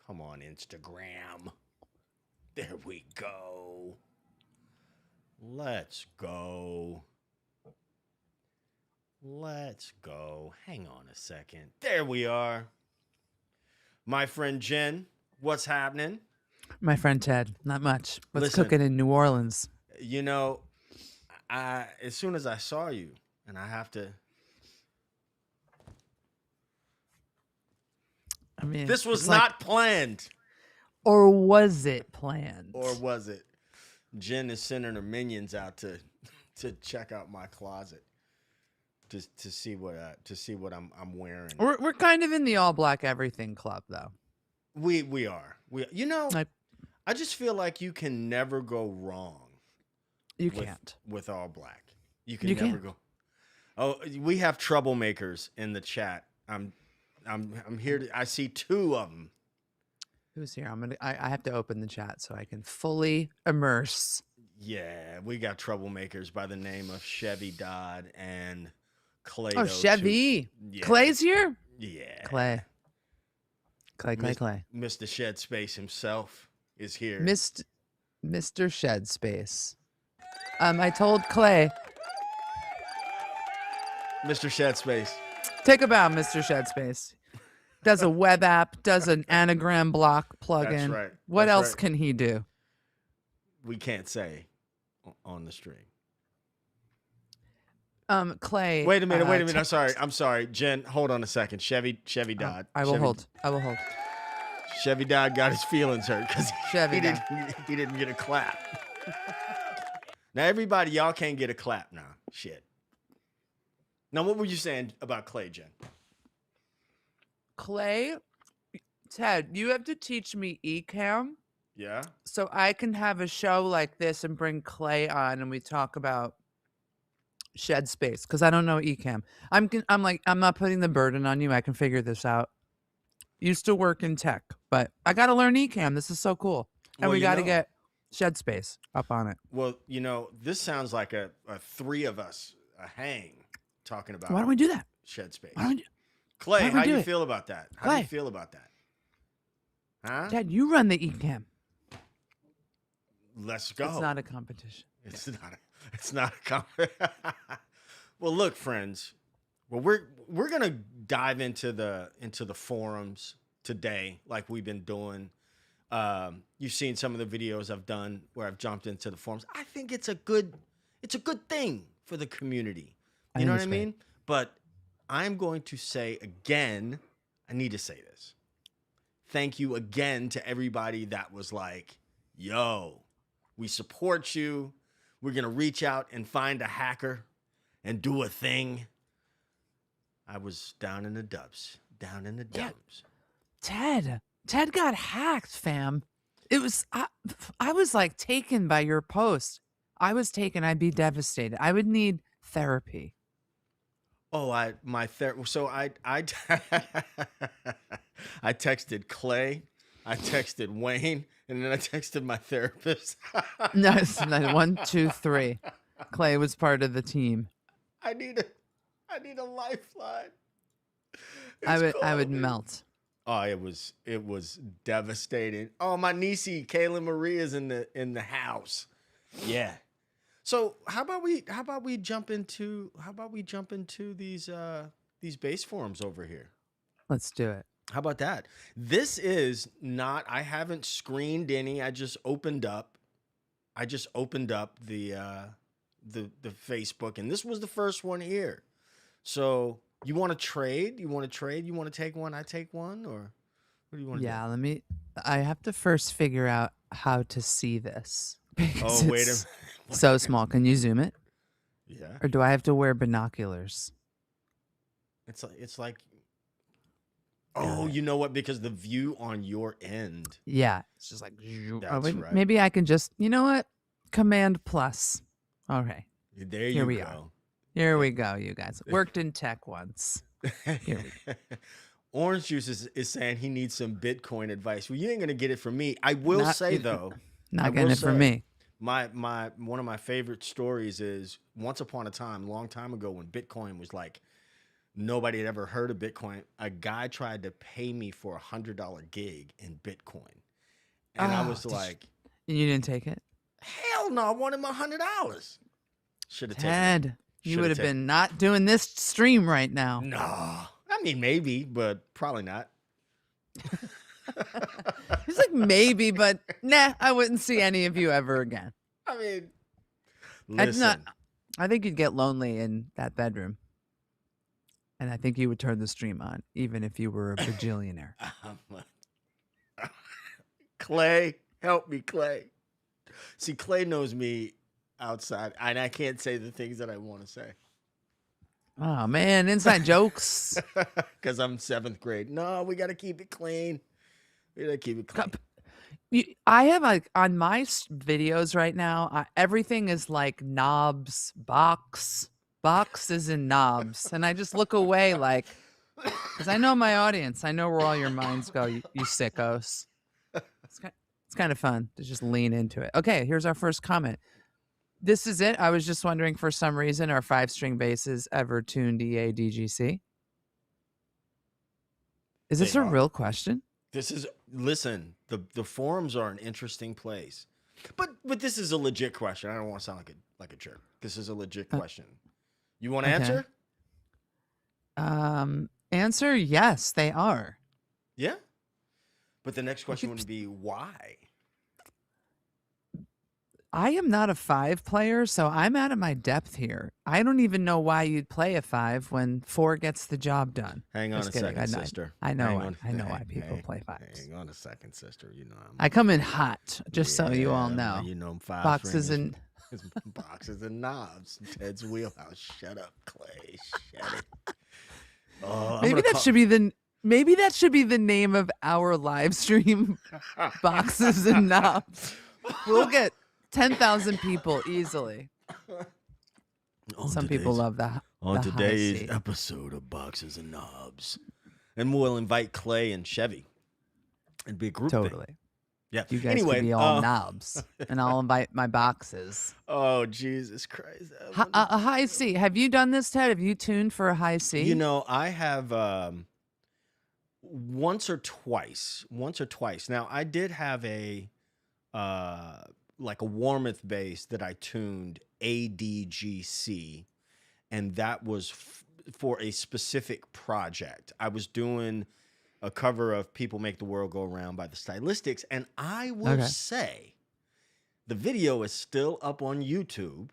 Come on, Instagram. There we go. Let's go. Let's go. Hang on a second. There we are. My friend Jen, what's happening? My friend Ted, not much. What's Listen, cooking in New Orleans? You know, as soon as I saw you, and I have to. I mean, This was not planned. Or was it planned? Or was it? Jen is sending her minions out to check out my closet to see what I'm wearing. We're kind of in the all black everything club though. We are. I just feel like you can never go wrong. You can't with all black. You can never go. Oh, we have troublemakers in the chat. I'm here. I see two of them. Who's here? I have to open the chat so I can fully immerse. Yeah, we got troublemakers by the name of Chevy Dodd and Clay. Oh, Chevy. Yeah. Clay's here? Yeah. Clay. Mr. Shed Space himself is here. Mr. Shed Space. I told Clay. Mr. Shed Space. Take a bow, Mr. Shed Space. Does a web app, does an anagram block plugin. That's right. What else can he do? We can't say on the stream. Clay. Wait a minute. I'm sorry. Jen, hold on a second. Chevy Dodd. I will hold. Chevy Dodd got his feelings hurt because he didn't get a clap. Now everybody, y'all can't get a clap now. Shit. Now what were you saying about Clay, Jen? Clay, Ted, you have to teach me Ecamm. Yeah. So I can have a show like this and bring Clay on and we talk about Shed Space because I don't know Ecamm. I'm not putting the burden on you. I can figure this out. Used to work in tech, but I got to learn Ecamm. This is so cool. And we got to get Shed Space up on it. Well, this sounds like a three of us hang talking about. Why don't we do that? Shed Space. Clay, how do you feel about that? How do you feel about that? Huh? Dad, you run the Ecamm. Let's go. It's not a competition. It's not a competition. Well, look, friends. Well, we're gonna dive into the forums today, like we've been doing. You've seen some of the videos I've done where I've jumped into the forums. I think it's a good thing for the community. You know what I mean? But I'm going to say again, I need to say this. Thank you again to everybody that was like, yo, we support you. We're going to reach out and find a hacker and do a thing. I was down in the dubs. Yeah. Ted got hacked, fam. It was, I was like taken by your post. I was taken. I'd be devastated. I would need therapy. Oh, I texted Clay, I texted Wayne, and then I texted my therapist. No, it's 1, 2, 3. Clay was part of the team. I need a lifeline. I would melt. Oh, it was devastating. Oh, my niecey Kayla Marie is in the house. Yeah. So how about we jump into these bass forums over here? Let's do it. How about that? This is not. I haven't screened any. I just opened up the Facebook, and this was the first one here. So you want to trade? You want to take one? I take one, or what do you want to do? Yeah, I have to first figure out how to see this. Oh, wait a minute. So small. Can you zoom it? Yeah. Or do I have to wear binoculars? It's like. Oh, you know what? Because the view on your end. Yeah, it's just like. Right. Maybe I can just. You know what? Command plus. All right. There Here you we go. Are. Here we go, you guys. Worked in tech once. Here we go. Orange Juice is saying he needs some Bitcoin advice. Well, you ain't gonna get it from me. I will say though. Not getting it from me. My one of my favorite stories is once upon a time, a long time ago, when Bitcoin was like Nobody had ever heard of Bitcoin. A guy tried to pay me for $100 gig in Bitcoin. And I Oh, was like, you didn't take it? hell no, I wanted my $100. Should have taken it. Ted, you Should would have have taken been not doing this stream right now. No. I mean, maybe, but probably not. He's like, maybe, but nah, I wouldn't see any of you ever again. I mean, I'd not, listen. I think you'd get lonely in that bedroom. And I think you would turn the stream on, even if you were a bajillionaire. Clay, help me, Clay. See, Clay knows me outside, and I can't say the things that I want to say. Oh, man, inside jokes. Because I'm 7th grade. No, we got to keep it clean. We got to keep it clean. I have like on my videos right now, everything is like knobs, boxes and knobs. And I just look away like, because I know my audience. I know where all your minds go, you sickos. It's kind of fun to just lean into it. Okay, here's our first comment. This is it. I was just wondering, for some reason, are 5-string basses ever tuned EA DGC? Is this a real question? This is, listen, the forums are an interesting place. But this is a legit question. I don't want to sound like a jerk. This is a legit question. You want to answer? Answer, yes, they are. Yeah? But the next question would be, why? I am not a 5 player, so I'm out of my depth here. I don't even know why you'd play a 5 when 4 gets the job done. Hang on a second, sister. I know why people play 5s. Hang on a second, sister. You know I come in hot, just so you all know. You know, 5 boxes and boxes and knobs. Ted's wheelhouse. Shut up, Clay. Shut it. Oh, maybe that should be the name of our live stream. Boxes and knobs. We'll get 10,000 people easily. Some people love that. On today's episode of Boxes and Knobs. And we'll invite Clay and Chevy. It'd be a group totally thing. Yeah. You guys can be all knobs, and I'll invite my boxes. Oh, Jesus Christ. A high C. Have you done this, Ted? Have you tuned for a high C? You know, I have once or twice. Now, I did have a like a Warmouth bass that I tuned ADGC, and that was for a specific project. I was doing a cover of People Make the World Go Round by the Stylistics, and I will say the video is still up on YouTube,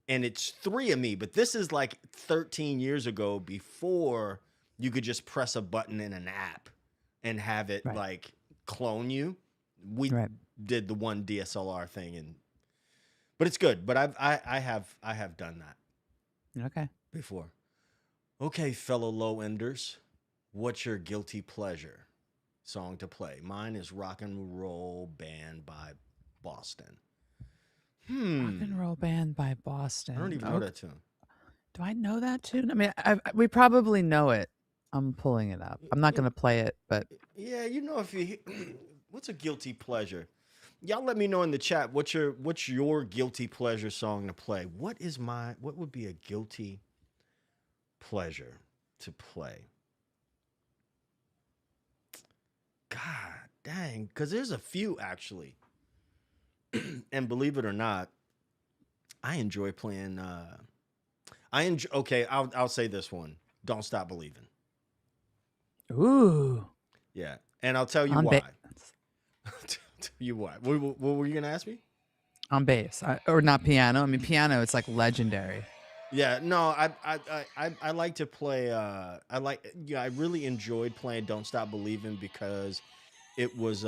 and it's 3 of me, but this is like 13 years ago, before you could just press a button in an app and have it like clone you. We did the one DSLR thing, but it's good. But I have done that before. Okay, fellow low enders, what's your guilty pleasure song to play? Mine is Rock and Roll Band by Boston. Rock and Roll Band by Boston. I don't even know that tune. Do I know that tune? I mean, we probably know it. I'm pulling it up. I'm not going to play it, but yeah, you know, if you what's a guilty pleasure? Y'all let me know in the chat what's your guilty pleasure song to play. What would be a guilty pleasure to play? God dang, because there's a few actually. And believe it or not, I enjoy playing I'll say this one. Don't Stop Believing. Ooh. Yeah. And I'll tell you why. What were you gonna ask me? On bass, or not piano. I mean, piano. It's like legendary. Yeah, no, I like to play. I really enjoyed playing "Don't Stop Believing" because it was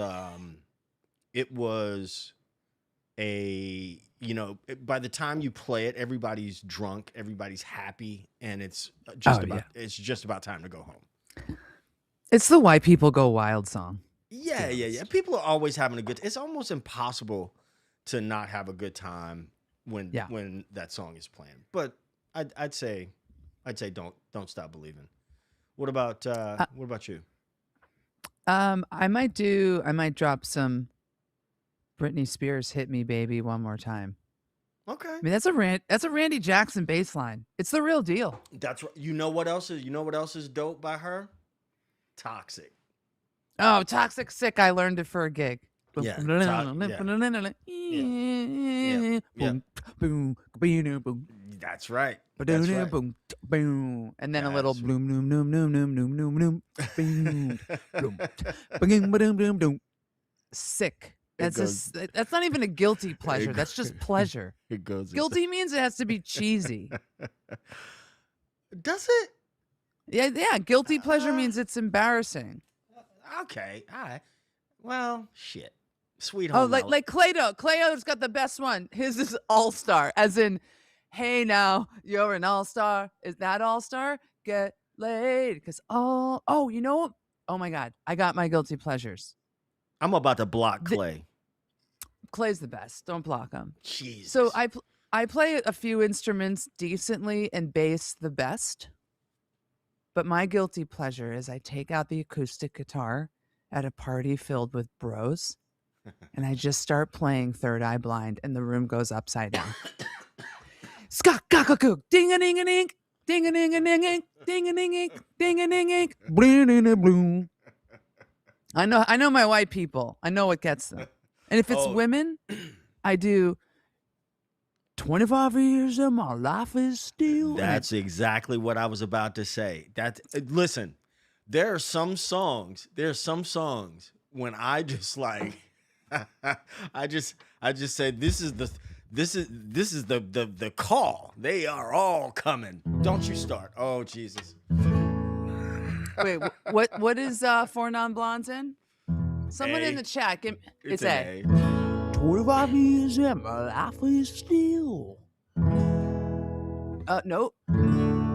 a, you know, by the time you play it, everybody's drunk, everybody's happy, and it's just about time to go home. It's the Why People Go Wild song. Yeah. People are always having a good. It's almost impossible to not have a good time when that song is playing. But I'd say don't stop believing. What about you? I might drop some Britney Spears "Hit Me Baby" one more time. Okay. I mean, that's a Randy Jackson bass line. It's the real deal. That's right. You know what else is dope by her? Toxic. Oh, Toxic Sick. I learned it for a gig. Yeah. Yeah. Yeah. That's right. That's right. And then a little That's bloom, bloom, bloom, bloom, bloom, bloom, bloom, bloom, boom, bloom, boom, boom, boom, boom. Sick. That's not even a guilty pleasure. That's just pleasure. It goes. Guilty means it has to be cheesy. Does it? Yeah. Guilty pleasure means it's embarrassing. Okay. All right. Well, shit. Sweet home. Oh, like Claydo. Claydo's got the best one. His is all-star, as in, hey now, you're an all-star. Is that all-star? Get laid. Because you know what? Oh my God, I got my guilty pleasures. I'm about to block Clay. Clay's the best. Don't block him. Jesus. So I play a few instruments decently and bass the best. But my guilty pleasure is I take out the acoustic guitar at a party filled with bros, and I just start playing Third Eye Blind, and the room goes upside down. Skak kakakook, ding a ding a ding, ding a ding a ding a ding a ding a ding a ding a bloom a bloom. I know my white people. I know what gets them. And if it's women, I do 25 years of my life is still. That's exactly what I was about to say. Listen, there are some songs when I just like I just say this is the call. They are all coming. Don't you start. Oh Jesus. Wait, what is Four Non-Blondes in? Someone in the chat. It's A. 25 years and my life is still. Nope.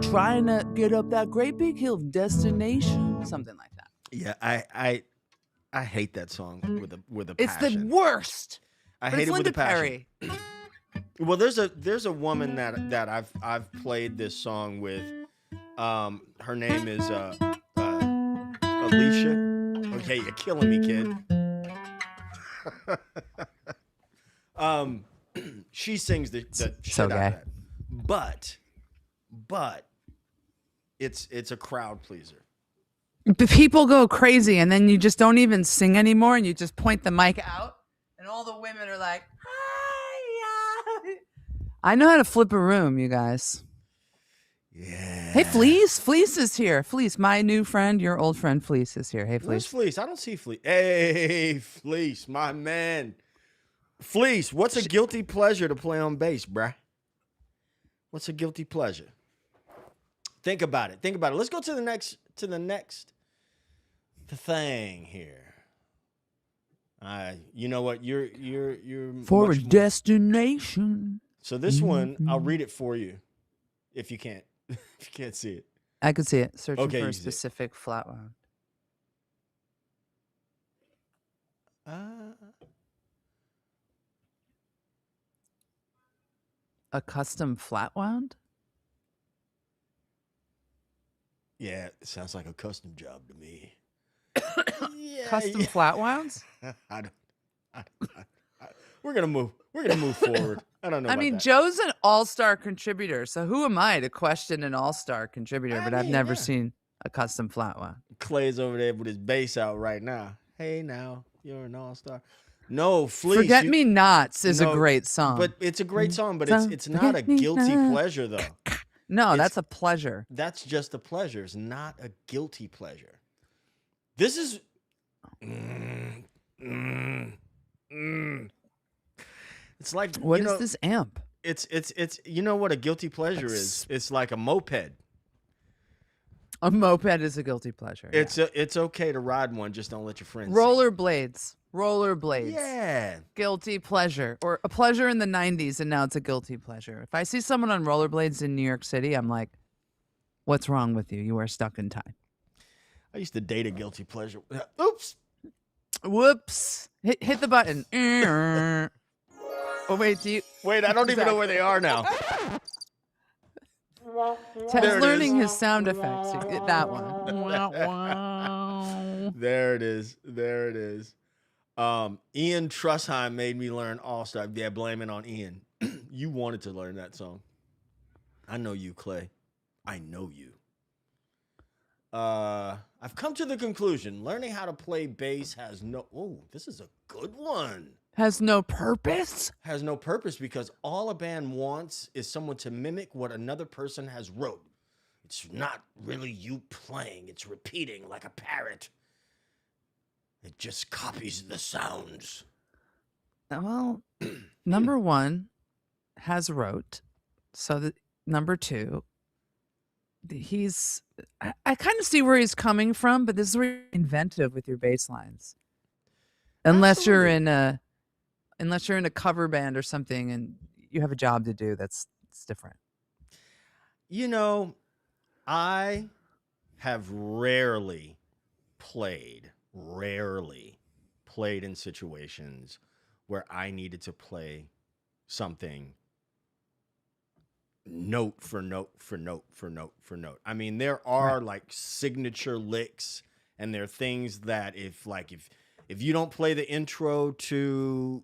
Trying to get up that great big hill destination. Something like that. Yeah, I hate that song with a It's passion. the worst. I hate it with a passion. Perry. Well, there's a woman that I've played this song with. Her name is Alicia. Okay, you're killing me, kid. She sings the shit out of that. But it's a crowd pleaser. People go crazy, and then you just don't even sing anymore, and you just point the mic out, and all the women are like, hi. I know how to flip a room, you guys. Yeah. Hey, Fleece. Fleece is here. Fleece, my new friend, your old friend Fleece is here. Hey, Fleece. Where's Fleece? I don't see Fleece. Hey, Fleece, my man. Fleece, what's a guilty pleasure to play on bass, bruh? What's a guilty pleasure? Think about it. Let's go to the next thing here. You know what? You're for a destination. So this one, I'll read it for you, if you can't see it. I could see it. Searching Okay, for you a see it. specific flat wound. A custom flat wound? Yeah, it sounds like a custom job to me. Custom flat wounds? We're gonna move forward. I don't know. I mean, that. Joe's an all-star contributor, so who am I to question an all-star contributor? But I've never seen a custom flat wound. Clay's over there with his bass out right now. Hey, now you're an all-star. No, Fleece. Forget Me Nots is a great song. But it's a great song, but it's not a guilty pleasure though. No, that's a pleasure. That's just a pleasure. It's not a guilty pleasure. This is It's like what is this amp? It's you know what a guilty pleasure is? It's like a moped. A moped is a guilty pleasure. It's okay to ride one, just don't let your friends. Rollerblades. Yeah. Guilty pleasure. Or a pleasure in the 90s, and now it's a guilty pleasure. If I see someone on rollerblades in New York City, I'm like, what's wrong with you? You are stuck in time. I used to date a guilty pleasure. Oops. Whoops. Hit the button. Oh, wait, I don't even know where they are now. Ted's learning his sound effects. That one. There it is. Ian Trussheim made me learn All-Star. Yeah, blame it on Ian. You wanted to learn that song. I know you, Clay. I know you. I've come to the conclusion learning how to play bass has no. Oh, this is a good one. Has no purpose? Has no purpose because all a band wants is someone to mimic what another person has wrote. It's not really you playing, it's repeating like a parrot. It just copies the sounds. Well, number one has wrote. So that number two, I kind of see where he's coming from, but this is where you're inventive with your bass lines. Unless you're in a cover band or something and you have a job to do, it's different. You know, I have rarely played in situations where I needed to play something note for note for note for note for note. I mean, there are like signature licks, and there are things that if you don't play the intro to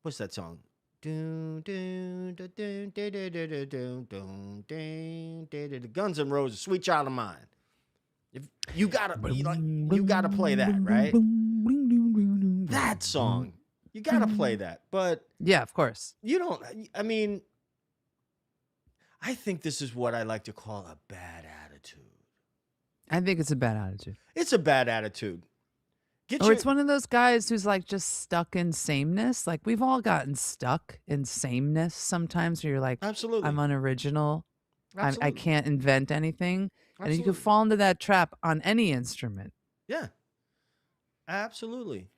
what's that song? Guns N' Roses, Sweet Child of Mine. If you gotta play that, right? That song. You gotta play that. But yeah, of course. You don't. I mean, I think this is what I like to call a bad attitude. I think it's a bad attitude. It's a bad attitude. It's one of those guys who's like just stuck in sameness. Like we've all gotten stuck in sameness sometimes where you're like, absolutely, I'm unoriginal. I can't invent anything. Absolutely. And you can fall into that trap on any instrument. Yeah. Absolutely.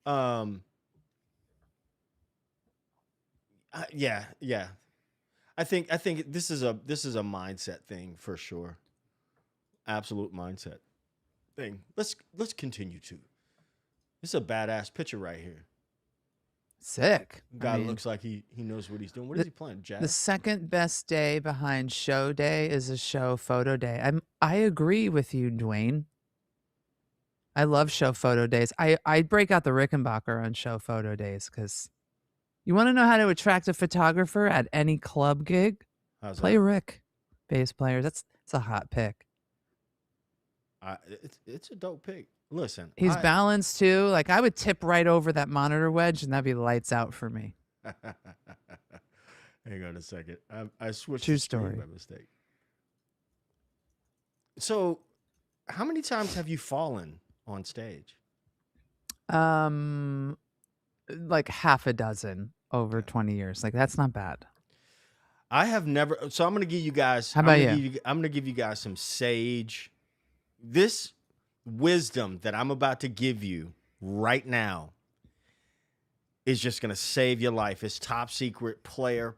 Yeah. I think this is a mindset thing for sure. Absolute mindset thing. Let's continue to. This is a badass picture right here. Sick. Guy looks like he knows what he's doing. What is he playing? Jazz? The second best day behind show day is a show photo day. I agree with you, Dwayne. I love show photo days. I break out the Rickenbacker on show photo days because you want to know how to attract a photographer at any club gig? Play Rick, bass player. It's a hot pick. It's a dope pick. Listen, he's balanced too. Like I would tip right over that monitor wedge, and that'd be lights out for me. Hang on a second. I switched. True story. By mistake. So, how many times have you fallen on stage? Like half a dozen over 20 years. Like that's not bad. I have never. So I'm going to give you guys. How about you? I'm going to give you guys some sage. This wisdom that I'm about to give you right now is just going to save your life. It's top secret player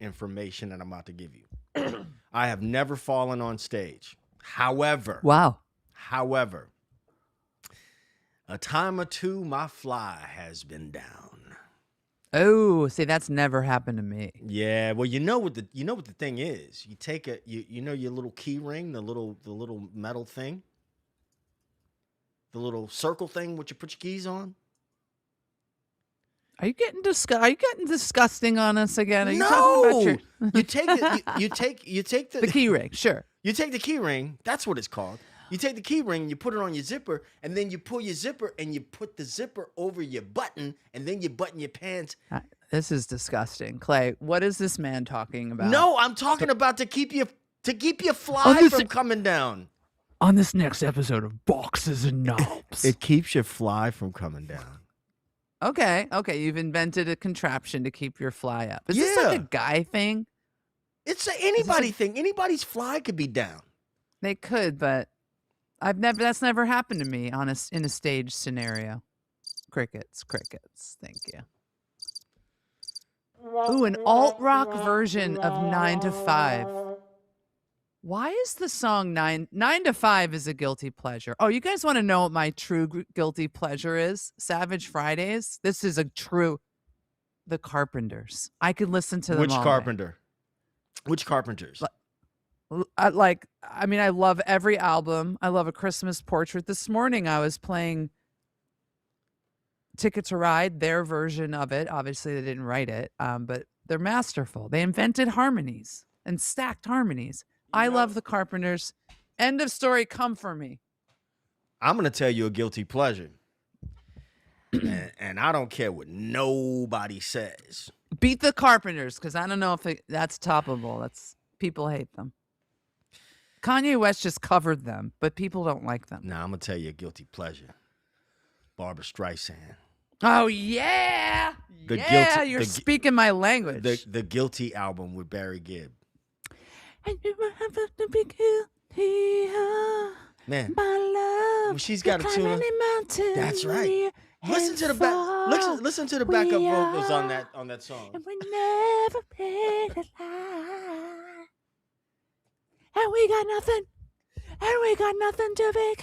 information that I'm about to give you. I have never fallen on stage. However, a time or two, my fly has been down. Oh, see, that's never happened to me. Yeah, well, you know what the thing is. You take you know your little key ring, the little metal thing, the little circle thing which you put your keys on. Are you getting disgusting on us again? Are you talking about you take the key ring. Sure, you take the key ring. That's what it's called. You take the key ring, you put it on your zipper, and then you pull your zipper and you put the zipper over your button, and then you button your pants. This is disgusting, Clay. What is this man talking about? No, I'm talking about to keep your fly from coming down. On this next episode of Boxes and Knobs, it keeps your fly from coming down. Okay, you've invented a contraption to keep your fly up. Is this like a guy thing? It's anybody thing. Anybody's fly could be down. They could, but that's never happened to me in a stage scenario. Crickets. Thank you. Ooh, an alt rock version of 9 to 5. Why is the song 9 to 5 is a guilty pleasure? Oh, you guys want to know what my true guilty pleasure is? Savage Fridays. This is The Carpenters. I could listen to them. Which Carpenter? Which Carpenters? I love every album. I love A Christmas Portrait. This morning I was playing Ticket to Ride, their version of it. Obviously, they didn't write it, but they're masterful. They invented harmonies and stacked harmonies. I love the Carpenters. End of story. Come for me. I'm going to tell you a guilty pleasure. and I don't care what nobody says. Beat the Carpenters, because I don't know if that's toppable. People hate them. Kanye West just covered them, but people don't like them. Now, I'm going to tell you a guilty pleasure. Barbara Streisand. Oh, yeah. You're speaking my language. The Guilty album with Barry Gibb. And you have to be guilty. Man, my love, she's got a tune. That's right. Listen to the listen to the backup vocals on that song. And we never played a lie. And we got nothing. And we got nothing to be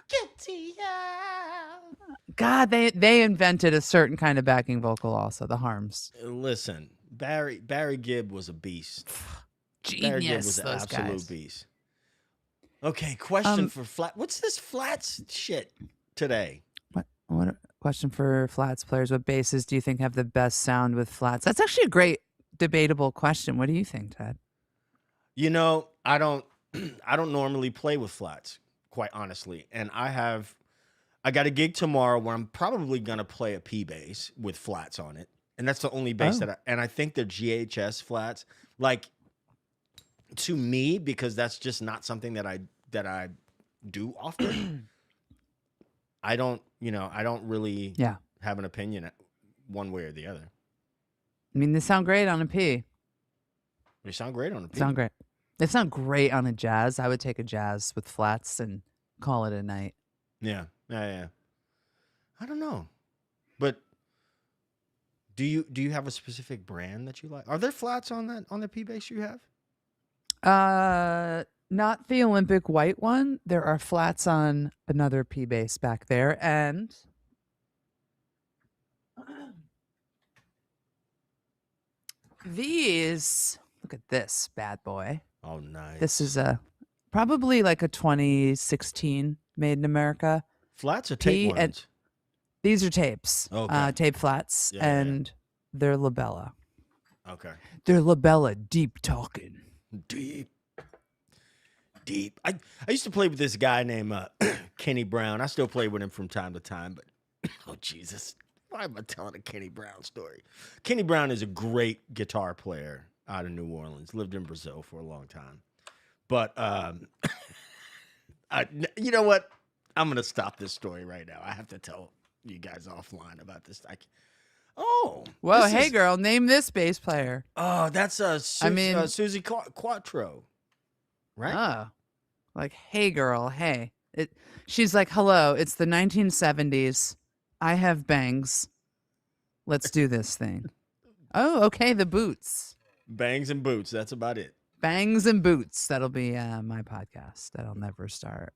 guilty of. God, they invented a certain kind of backing vocal also, the harms. Listen, Barry Gibb was a beast. Genius, Barry Gibb was an absolute beast. Okay, question for Flat. What's this Flats shit today? What question for Flats players? What basses do you think have the best sound with Flats? That's actually a great debatable question. What do you think, Ted? You know, I don't normally play with Flats, quite honestly. And I got a gig tomorrow where I'm probably gonna play a P bass with Flats on it. And that's the only bass I think they're GHS Flats. Like, to me, because that's just not something that I do often. I don't really have an opinion one way or the other. I mean, they sound great on a P. They sound great on a P. Sound great. They sound great on a jazz. I would take a jazz with Flats and call it a night. Yeah. I don't know. But do you have a specific brand that you like? Are there Flats on the P bass you have? Not the Olympic white one. There are Flats on another P bass back there, and these. Look at this bad boy. Oh, nice. This is probably like a 2016 made in America. Flats or tape ones? These are tapes. Okay. Tape Flats, and they're Labella. Okay. They're Labella deep talking. Deep. I used to play with this guy named Kenny Brown. I still play with him from time to time, but oh Jesus, why am I telling a Kenny Brown story? Kenny Brown is a great guitar player out of New Orleans. Lived in Brazil for a long time, but you know what? I'm gonna stop this story right now. I have to tell you guys offline about this. Whoa, hey girl, name this bass player. Oh, that's Susie Quattro. Right? Oh, like, hey, girl, hey. She's like, hello, it's the 1970s. I have bangs. Let's do this thing. Oh, okay, the boots. Bangs and boots. That's about it. Bangs and boots. That'll be my podcast. That'll never start.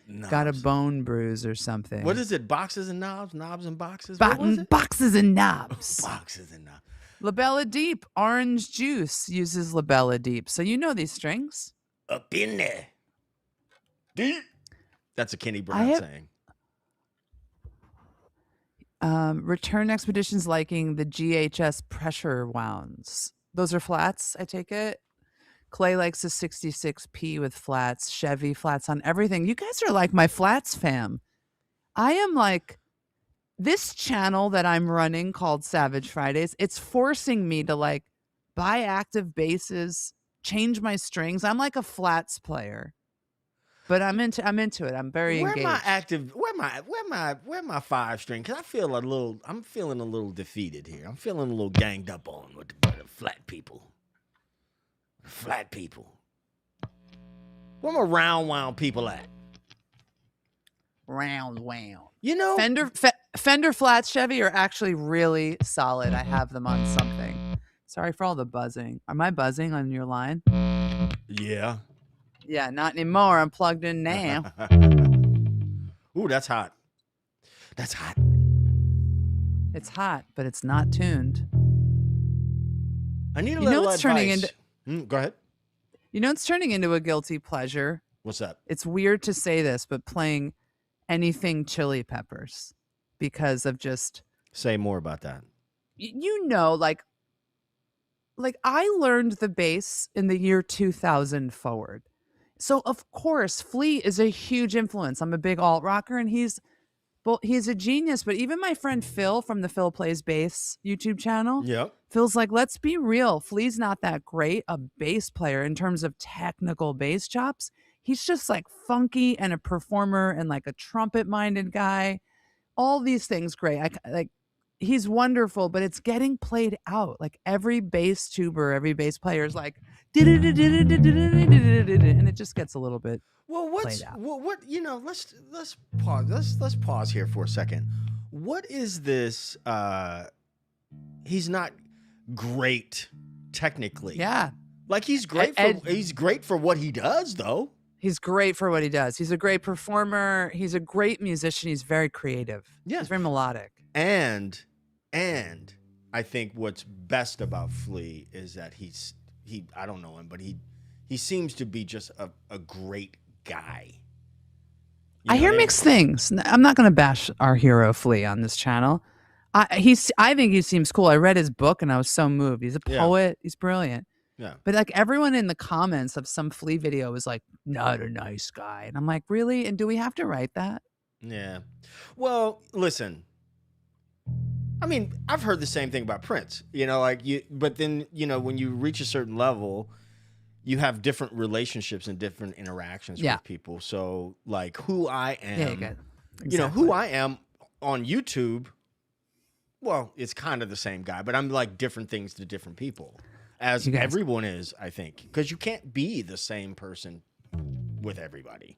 Knobs. Got a bone bruise or something. What is it? Boxes and knobs? Knobs and boxes? Boxes and knobs. Boxes and knobs. Labella Deep. Orange Juice uses Labella Deep. So you know these strings. Up in there. Deep. That's a Kenny Brown saying. Return Expeditions liking the GHS pressure wounds. Those are Flats, I take it. Clay likes a 66P with Flats. Chevy Flats on everything. You guys are like my Flats fam. I am like, this channel that I'm running called Savage Fridays, it's forcing me to like buy active basses, change my strings. I'm like a Flats player, but I'm into it. I'm very engaged. Where my 5-string? Because I'm feeling a little defeated here. I'm feeling a little ganged up on with the flat people. Flat people. Where my round wound people at? Round wound. You know, Fender Flats Chevy are actually really solid. I have them on something. Sorry for all the buzzing. Am I buzzing on your line? Yeah. Yeah, not anymore. I'm plugged in now. Ooh, that's hot. That's hot. It's hot, but it's not tuned. I need a little advice. Turning into. Go ahead. You know, it's turning into a guilty pleasure. What's that? It's weird to say this, but playing anything Chili Peppers. because of just Say more about that. like I learned the bass in the year 2000 forward. So of course, Flea is a huge influence. I'm a big alt rocker, and he's a genius. But even my friend Phil from the Phil Plays Bass YouTube channel, Yep. Phil's like, let's be real. Flea's not that great a bass player in terms of technical bass chops. He's just like funky and a performer and like a trumpet minded guy. All these things great. Like he's wonderful, but it's getting played out. Like every bass tuber, every bass player is like, and it just gets a little bit Well, played out. what let's pause. Let's pause here for a second. What is this? He's not great technically. Yeah. Like he's great for what he does though. He's great for what he does. He's a great performer. He's a great musician. He's very creative. Yeah. He's very melodic. And I think what's best about Flea is that I don't know him, but he seems to be just a great guy. I hear mixed things. I'm not going to bash our hero Flea on this channel. I think he seems cool. I read his book and I was so moved. He's a poet. Yeah. He's brilliant. Yeah. But like everyone in the comments of some Flea video was like, not a nice guy. And I'm like, really? And do we have to write that? Yeah. Well, listen. I mean, I've heard the same thing about Prince. But then, when you reach a certain level, you have different relationships and different interactions with people. So, like, who I am, who I am on YouTube, well, it's kind of the same guy, but I'm like different things to different people, as everyone is, I think, because you can't be the same person with everybody.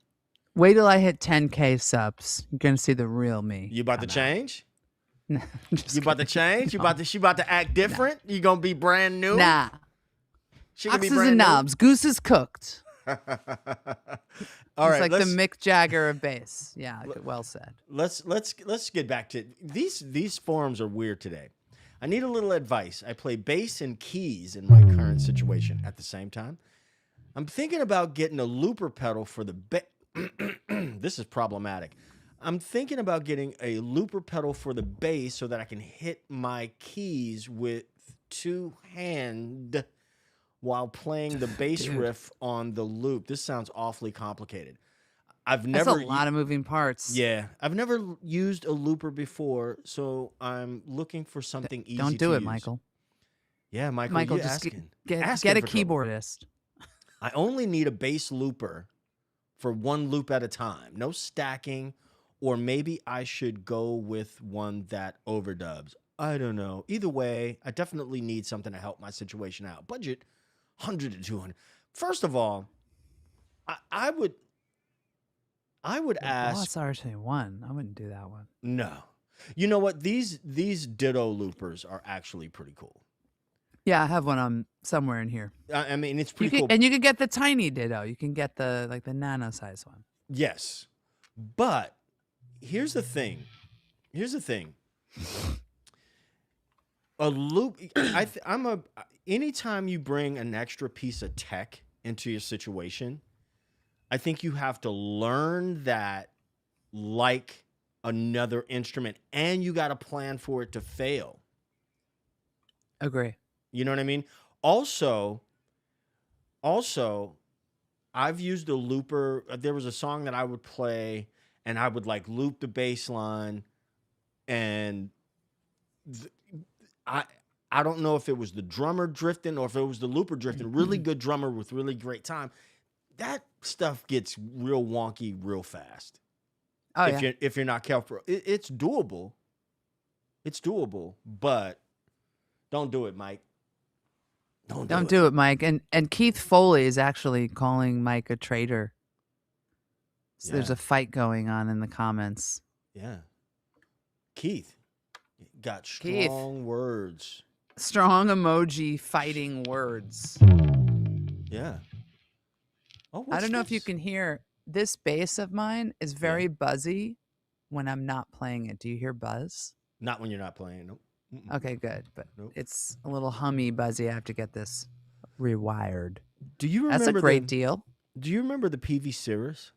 Wait till I hit 10K subs. You're going to see the real me. You about to change? No, you about to change? No. She about to act different? No. You gonna be brand new? Nah. She gonna be brand and knobs. New? Goose is cooked. All right, like the Mick Jagger of bass. Yeah, well said. Let's get back to these forums are weird today. I need a little advice. I play bass and keys in my current situation at the same time. I'm thinking about getting a looper pedal for the This is problematic. I'm thinking about getting a looper pedal for the bass so that I can hit my keys with two hands while playing the bass riff on the loop. This sounds awfully complicated. That's a lot of moving parts. Yeah. I've never used a looper before, so I'm looking for something easy to use. Don't do it, Michael. Yeah, Michael, just get a keyboardist. I only need a bass looper for one loop at a time. No stacking. Or maybe I should go with one that overdubs. I don't know. Either way, I definitely need something to help my situation out. Budget, 100 to 200. First of all, I would ask. Boss RC1. I wouldn't do that one. No. You know what? These Ditto loopers are actually pretty cool. Yeah, I have one somewhere in here. I mean, it's pretty cool. And you can get the tiny Ditto. You can get the nano size one. Yes. But here's the thing. A loop. Anytime you bring an extra piece of tech into your situation, I think you have to learn that like another instrument, and you got to plan for it to fail. Agree. You know what I mean? Also, I've used a looper. There was a song that I would play, and I would like loop the bass line, and I don't know if it was the drummer drifting or if it was the looper drifting. Really good drummer with really great time. That stuff gets real wonky real fast. Oh, if you're not careful. It's doable. It's doable, but don't do it, Mike. Don't do it, Mike. And Keith Foley is actually calling Mike a traitor. So there's a fight going on in the comments. Yeah. Keith got strong words. Strong emoji fighting words. Yeah. Oh, I don't know if you can hear this bass of mine is very buzzy when I'm not playing it. Do you hear buzz? Not when you're not playing. Nope. Okay, good. But it's a little hummy buzzy. I have to get this rewired. Do you remember That's a great deal. Do you remember the PV Cirrus?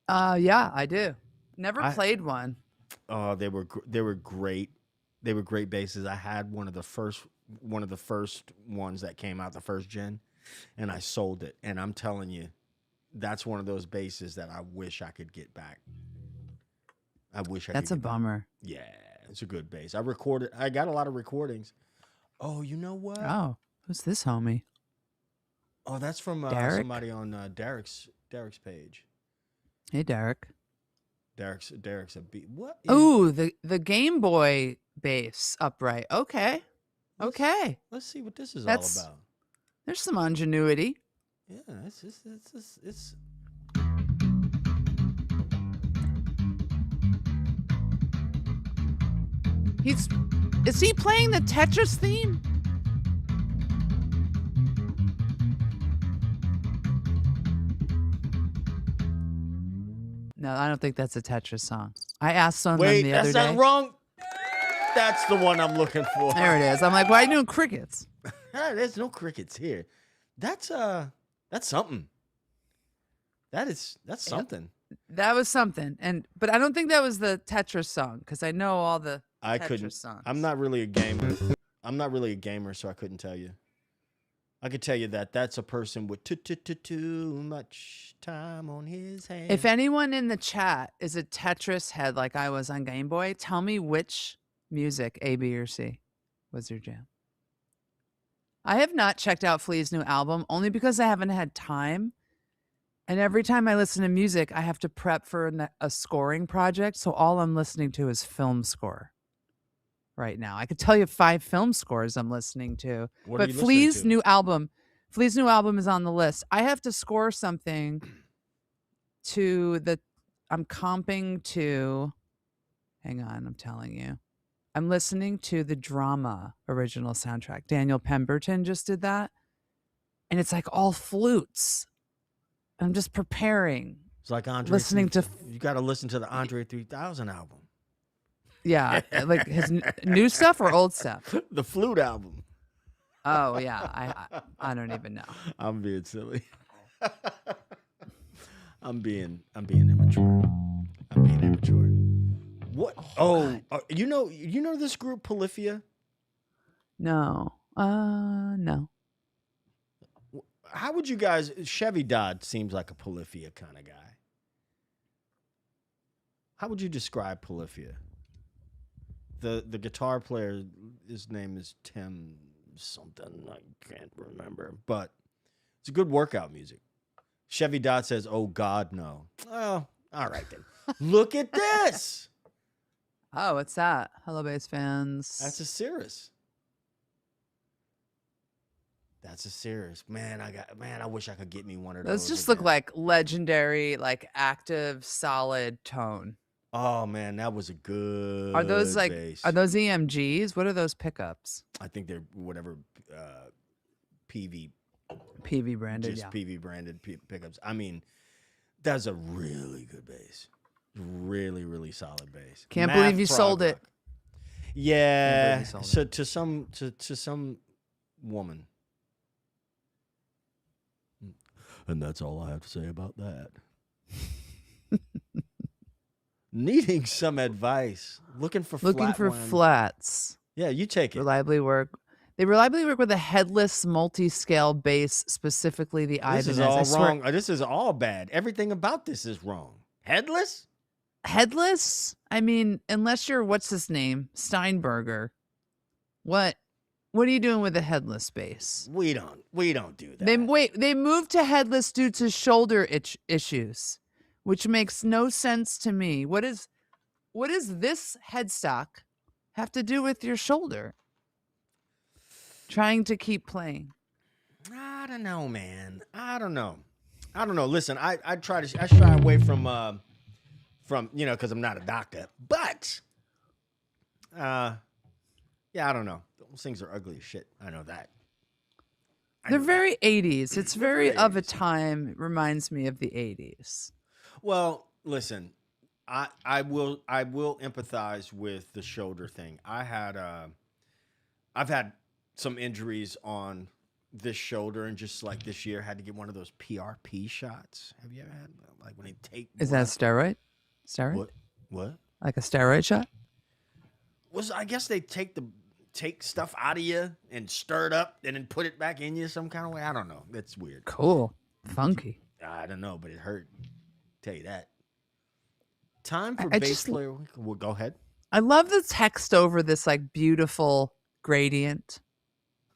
Yeah, I do. Never played one. Oh, they were great. They were great basses. I had one of the first ones that came out, the first gen, and I sold it. And I'm telling you, that's one of those basses that I wish I could get back. I wish I could That's a get back. bummer. Yeah, it's a good bass. I got a lot of recordings. Oh, you know what? Oh, who's this homie? Oh, that's from Derek? somebody on Derek's page. Hey, Derek. Derek's a beat. What? Oh, the Game Boy bass upright. Okay. Okay. Let's see what this is That's- all about. There's some ingenuity. Yeah, it's Is he playing the Tetris theme? No, I don't think that's a Tetris song. I asked someone Wait, the other that's day. not wrong. That's the one I'm looking for. There it is. I'm like, why are you doing crickets? There's no crickets here. That's something. That's something. That was something. But I don't think that was the Tetris song because I know all the Tetris songs. I'm not really a gamer, so I couldn't tell you. I could tell you that that's a person with too much time on his hands. If anyone in the chat is a Tetris head like I was on Game Boy, tell me which music, A, B, or C, was your jam. I have not checked out Flea's new album only because I haven't had time. And every time I listen to music, I have to prep for a scoring project. So all I'm listening to is film score right now. I could tell you 5 film scores I'm listening to. But Flea's new album is on the list. I have to score something I'm comping to, hang on, I'm telling you. I'm listening to the Drama original soundtrack. Daniel Pemberton just did that. And it's like all flutes. I'm just preparing. It's like Andre. You got to listen to the Andre 3000 album. Yeah, like his new stuff or old stuff. The flute album. Oh yeah, I don't even know. I'm being silly. I'm being immature. What? Oh, you know this group Polyphia? No. No. How would you guys? Chevy Dodd seems like a Polyphia kind of guy. How would you describe Polyphia? The guitar player, his name is Tim something. I can't remember, but it's a good workout music. Chevy Dodd says, "Oh God, no." Oh, all right then. Look at this. Oh, what's that? Hello, bass fans. That's a Cirrus. Man, I wish I could get me one of those. Those just look like legendary, like active, solid tone. Oh man, that was a good. Are those bass. Are those EMGs? What are those pickups? I think they're whatever PV branded. Just PV branded pickups. I mean, that's a really good bass. Really, really solid bass. Can't believe you sold it. Yeah. So to some woman. And that's all I have to say about that. Needing some advice. Looking for flats. Yeah, you take it. They reliably work with a headless multi-scale bass, specifically the Ibanez. This is all wrong. This is all bad. Everything about this is wrong. Headless? Headless? I mean, unless you're, what's his name? Steinberger. What are you doing with a headless bass? We don't do that. They moved to headless due to shoulder issues, which makes no sense to me. What is this headstock have to do with your shoulder? Trying to keep playing. I don't know, man. I don't know. Listen, I shy away from because I'm not a doctor. But yeah, I don't know. Those things are ugly as shit. I know that. They're very 80s. It's very of a time. It reminds me of the 80s. Well, listen, I will empathize with the shoulder thing. I've had some injuries on this shoulder, and just like this year, had to get one of those PRP shots. Have you ever had like when they take? Is that steroid? Steroid? What? Like a steroid shot? I guess they take stuff out of you and stir it up and then put it back in you some kind of way. I don't know. That's weird. Cool. Funky. I don't know, but it hurt. Tell you that. Time for I bass just player. Well, go ahead. I love the text over this like beautiful gradient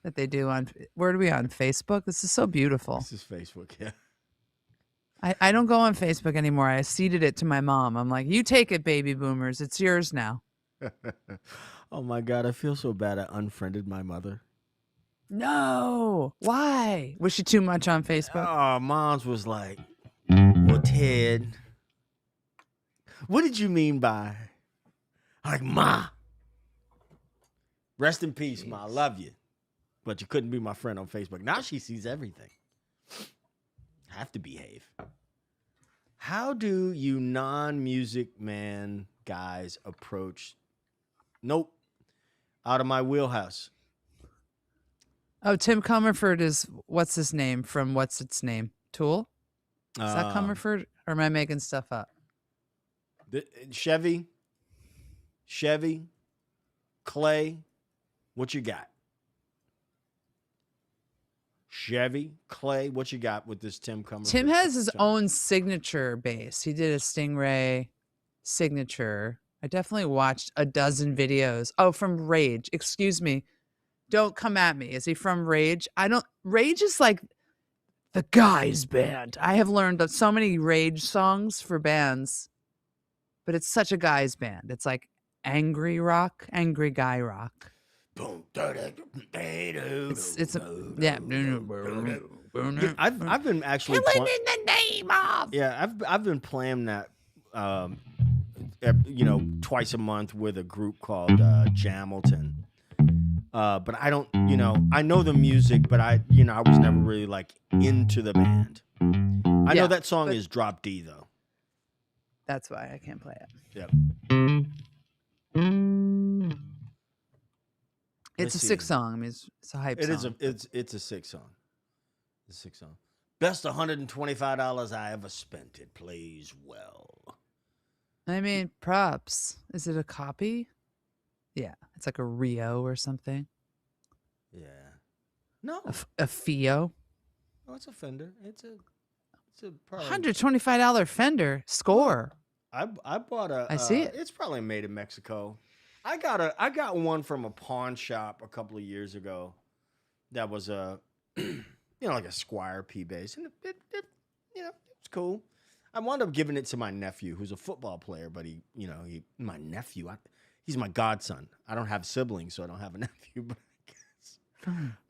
that they do on where are we on Facebook? This is so beautiful. This is Facebook, yeah. I don't go on Facebook anymore. I ceded it to my mom. I'm like, you take it, baby boomers. It's yours now. Oh my God, I feel so bad. I unfriended my mother. No. Why? Was she too much on Facebook? Oh, mom's was like, well, Ted, what did you mean by? I'm like, Ma. Rest in peace, Ma. I love you. But you couldn't be my friend on Facebook. Now she sees everything. Have to behave. How do you non-music man guys approach? Nope. Out of my wheelhouse. Oh, Tim Comerford is what's his name from What's Its Name? Tool? Is that Comerford? Or am I making stuff up? Chevy, Clay, what you got? Chevy, Clay, what you got with this Tim Comerford? Tim has his own signature bass. He did a Stingray signature. I definitely watched a dozen videos. Oh, from Rage. Excuse me. Don't come at me. Is he from Rage? Rage is like the guys band. I have learned so many Rage songs for bands, but it's such a guys band. It's like angry rock, angry guy rock. It's yeah. I've been actually killing in the name of. Yeah, I've been playing that twice a month with a group called Jamilton. But I don't, I know the music, but I was never really like into the band. I know that song is Drop D though. That's why I can't play it. Yep. It's a sick song. I mean, it's a hype song. It's a sick song. It's a sick song. Best $125 I ever spent. It plays well. I mean, props. Is it a copy? Yeah, it's like a Rio or something. Yeah. No. A Fio. Oh, it's a Fender. It's a probably $125 Fender Score. I bought a. I see it. It's probably made in Mexico. I got one from a pawn shop a couple of years ago. That was a, like a Squier P bass, and it's cool. I wound up giving it to my nephew, who's a football player, but my nephew. He's my godson. I don't have siblings, so I don't have a nephew. But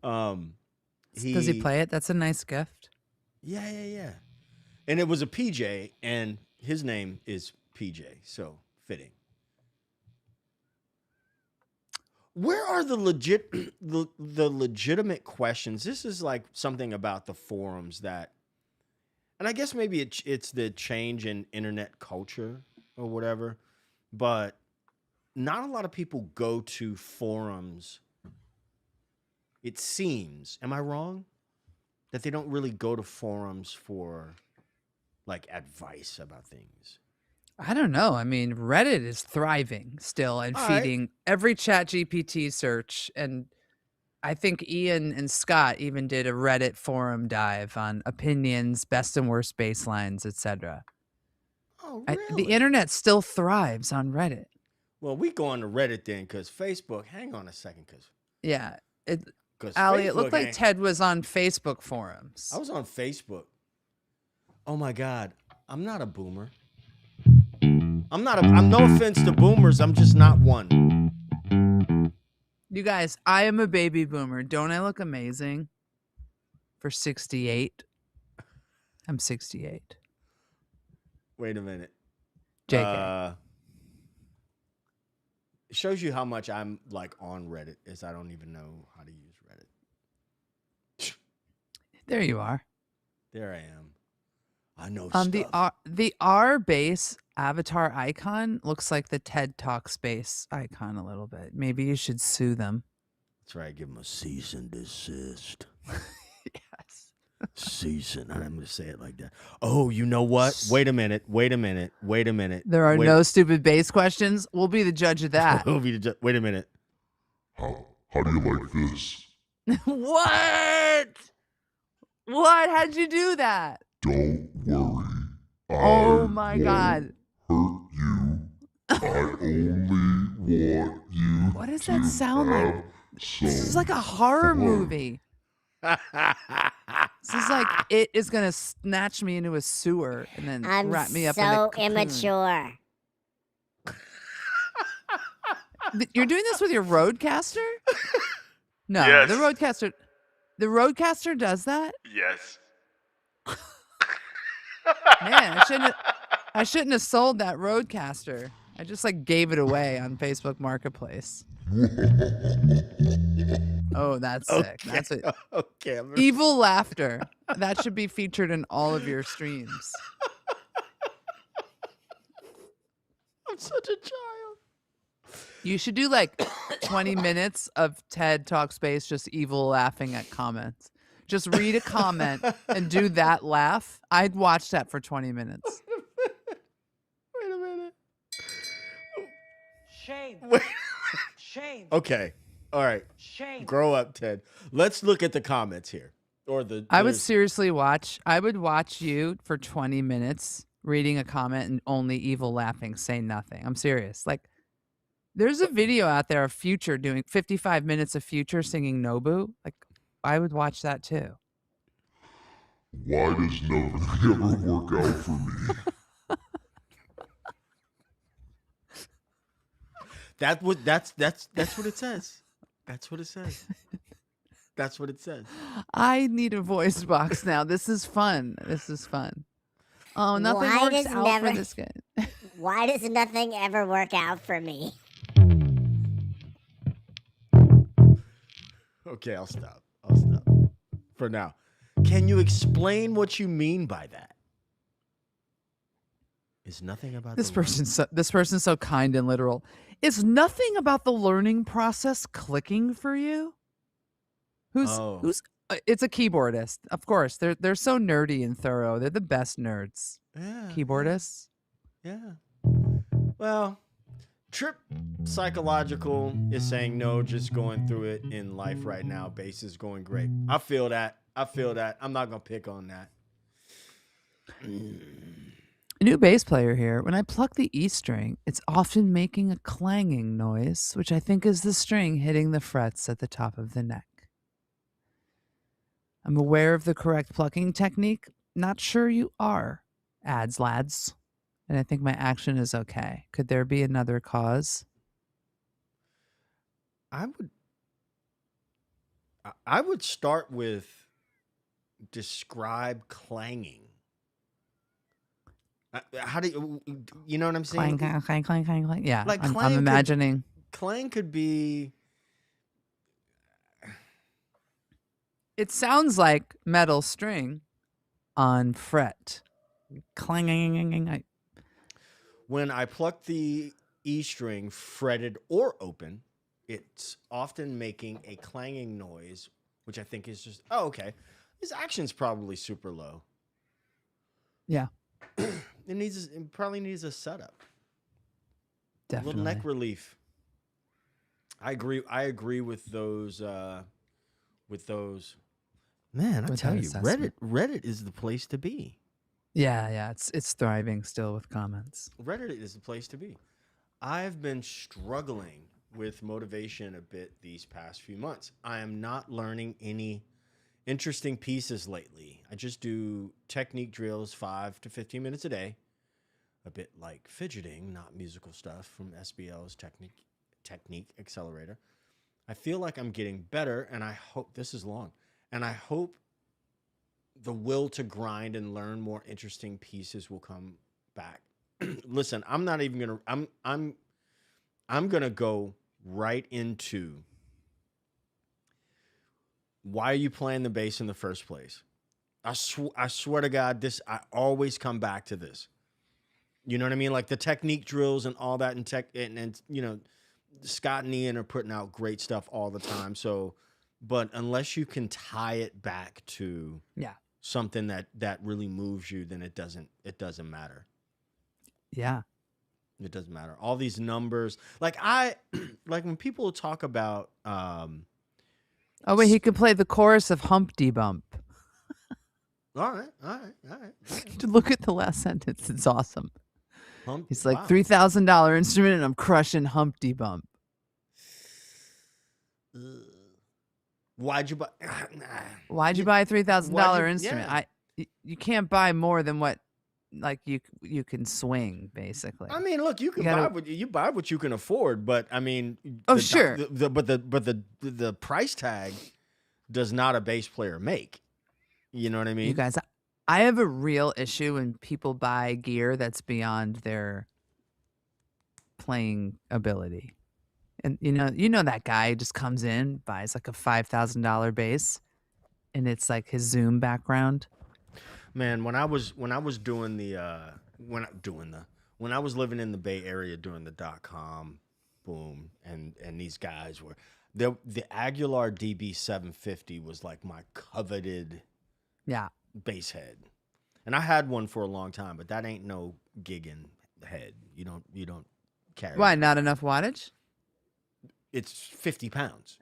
I guess. Does he play it? That's a nice gift. Yeah. And it was a PJ, and his name is PJ, so fitting. Where are the legitimate questions? This is like something about the forums that, and I guess maybe it's the change in internet culture or whatever, but not a lot of people go to forums. It seems, am I wrong? That they don't really go to forums for like advice about things. I don't know. I mean, Reddit is thriving still and feeding every chat GPT search. And I think Ian and Scott even did a Reddit forum dive on opinions, best and worst baselines, etc. Oh, really? The internet still thrives on Reddit. Well, we go on to Reddit then, because Facebook, hang on a second. Yeah. Allie, it looked like Ted was on Facebook forums. I was on Facebook. Oh my God. I'm not a boomer. I'm no offense to boomers. I'm just not one. You guys, I am a baby boomer. Don't I look amazing? For 68. I'm 68. Wait a minute. JK. It shows you how much I'm like on Reddit is I don't even know how to use Reddit. There you are. There I am. I know stuff. The R base avatar icon looks like the TED Talk space icon a little bit. Maybe you should sue them. That's right. Give them a cease and desist. Yes. season. And I'm going to say it like that. Oh, you know what? Wait a minute. There are no stupid bass questions. We'll be the judge of that. Wait a minute. How do you like this? What? What? How'd you do that? Don't worry. Oh my God. Hurt you. I only want you. What does that sound like? This is like a horror movie. This is like it is gonna snatch me into a sewer and then wrap me up in a cocoon. Immature. You're doing this with your Rodecaster? No, Yes. The Rodecaster does that? Yes. Man, I shouldn't have sold that Rodecaster. I just like gave it away on Facebook Marketplace. Oh, that's sick. That's it. Okay. Evil laughter. That should be featured in all of your streams. I'm such a child. You should do like 20 minutes of Ted Talks Bass just evil laughing at comments. Just read a comment and do that laugh. I'd watch that for 20 minutes. Wait a minute. Shame. Wait. Shame. Okay. All right. Shame. Grow up, Ted. Let's look at the comments here. I would seriously watch. I would watch you for 20 minutes reading a comment and only evil laughing, say nothing. I'm serious. Like, there's a video out there of Future doing 55 minutes of Future singing Nobu. Like, I would watch that too. Why does nothing ever work out for me? That's what it says. That's what it says. That's what it says. I need a voice box now. This is fun. Oh, nothing Why works does out never- for this guy. Why does nothing ever work out for me? Okay, I'll stop for now. Can you explain what you mean by that? Is nothing about This person's so kind and literal. Is nothing about the learning process clicking for you? Who's it's a keyboardist. Of course. They're so nerdy and thorough. They're the best nerds. Yeah. Keyboardists. Yeah. Well, Trip Psychological is saying no, just going through it in life right now. Bass is going great. I feel that. I'm not going to pick on that. A new bass player here. When I pluck the E string, it's often making a clanging noise, which I think is the string hitting the frets at the top of the neck. I'm aware of the correct plucking technique. Not sure you are, adds lads. And I think my action is okay. Could there be another cause? I would start with describe clanging. How do you know what I'm saying? Clang, clang, clang, clang, clang. Yeah, Like I'm imagining. Clang could be. It sounds like metal string on fret. Clanging. When I pluck the E string fretted or open, it's often making a clanging noise, which I think is just, oh, okay. His action's probably super low. Yeah. It probably needs a setup. Definitely. A little neck relief. I agree with those. Man, I With tell that you, assessment. Reddit is the place to be. Yeah, it's thriving still with comments. Reddit is the place to be. I've been struggling with motivation a bit these past few months. I am not learning any interesting pieces lately. I just do technique drills 5 to 15 minutes a day. A bit like fidgeting, not musical stuff from SBL's technique accelerator. I feel like I'm getting better, and I hope this is long. And I hope the will to grind and learn more interesting pieces will come back. Listen, I'm not even gonna. I'm gonna go right into why are you playing the bass in the first place? I swear to God, I always come back to this. You know what I mean? Like the technique drills and all that, and you know, Scott and Ian are putting out great stuff all the time. So, but unless you can tie it back to something that really moves you, then it doesn't matter. Yeah. It doesn't matter. All these numbers, like I like when people talk about Oh wait, he could play the chorus of Humpty Bump. all right. Yeah. Look at the last sentence. It's awesome. He's like Wow. $3,000 instrument, and I'm crushing Humpty Bump. Why'd you buy? Why'd you buy a $3,000 you- instrument? yeah. You can't buy more than what like you can swing, basically. I mean, look, you can gotta- buy what you can afford, but I mean, Oh, sure. but the price tag does not a bass player make. You know what I mean? You guys, I have a real issue when people buy gear that's beyond their playing ability. And you know that guy who just comes in, buys like a $5,000 bass, and it's like his Zoom background. Man, when I was doing when I was living in the Bay Area during the .com boom, and these guys were the Aguilar DB 750 was like my coveted Yeah. bass head, and I had one for a long time, but that ain't no gigging head. You don't carry. Why it. not enough wattage? It's 50 pounds.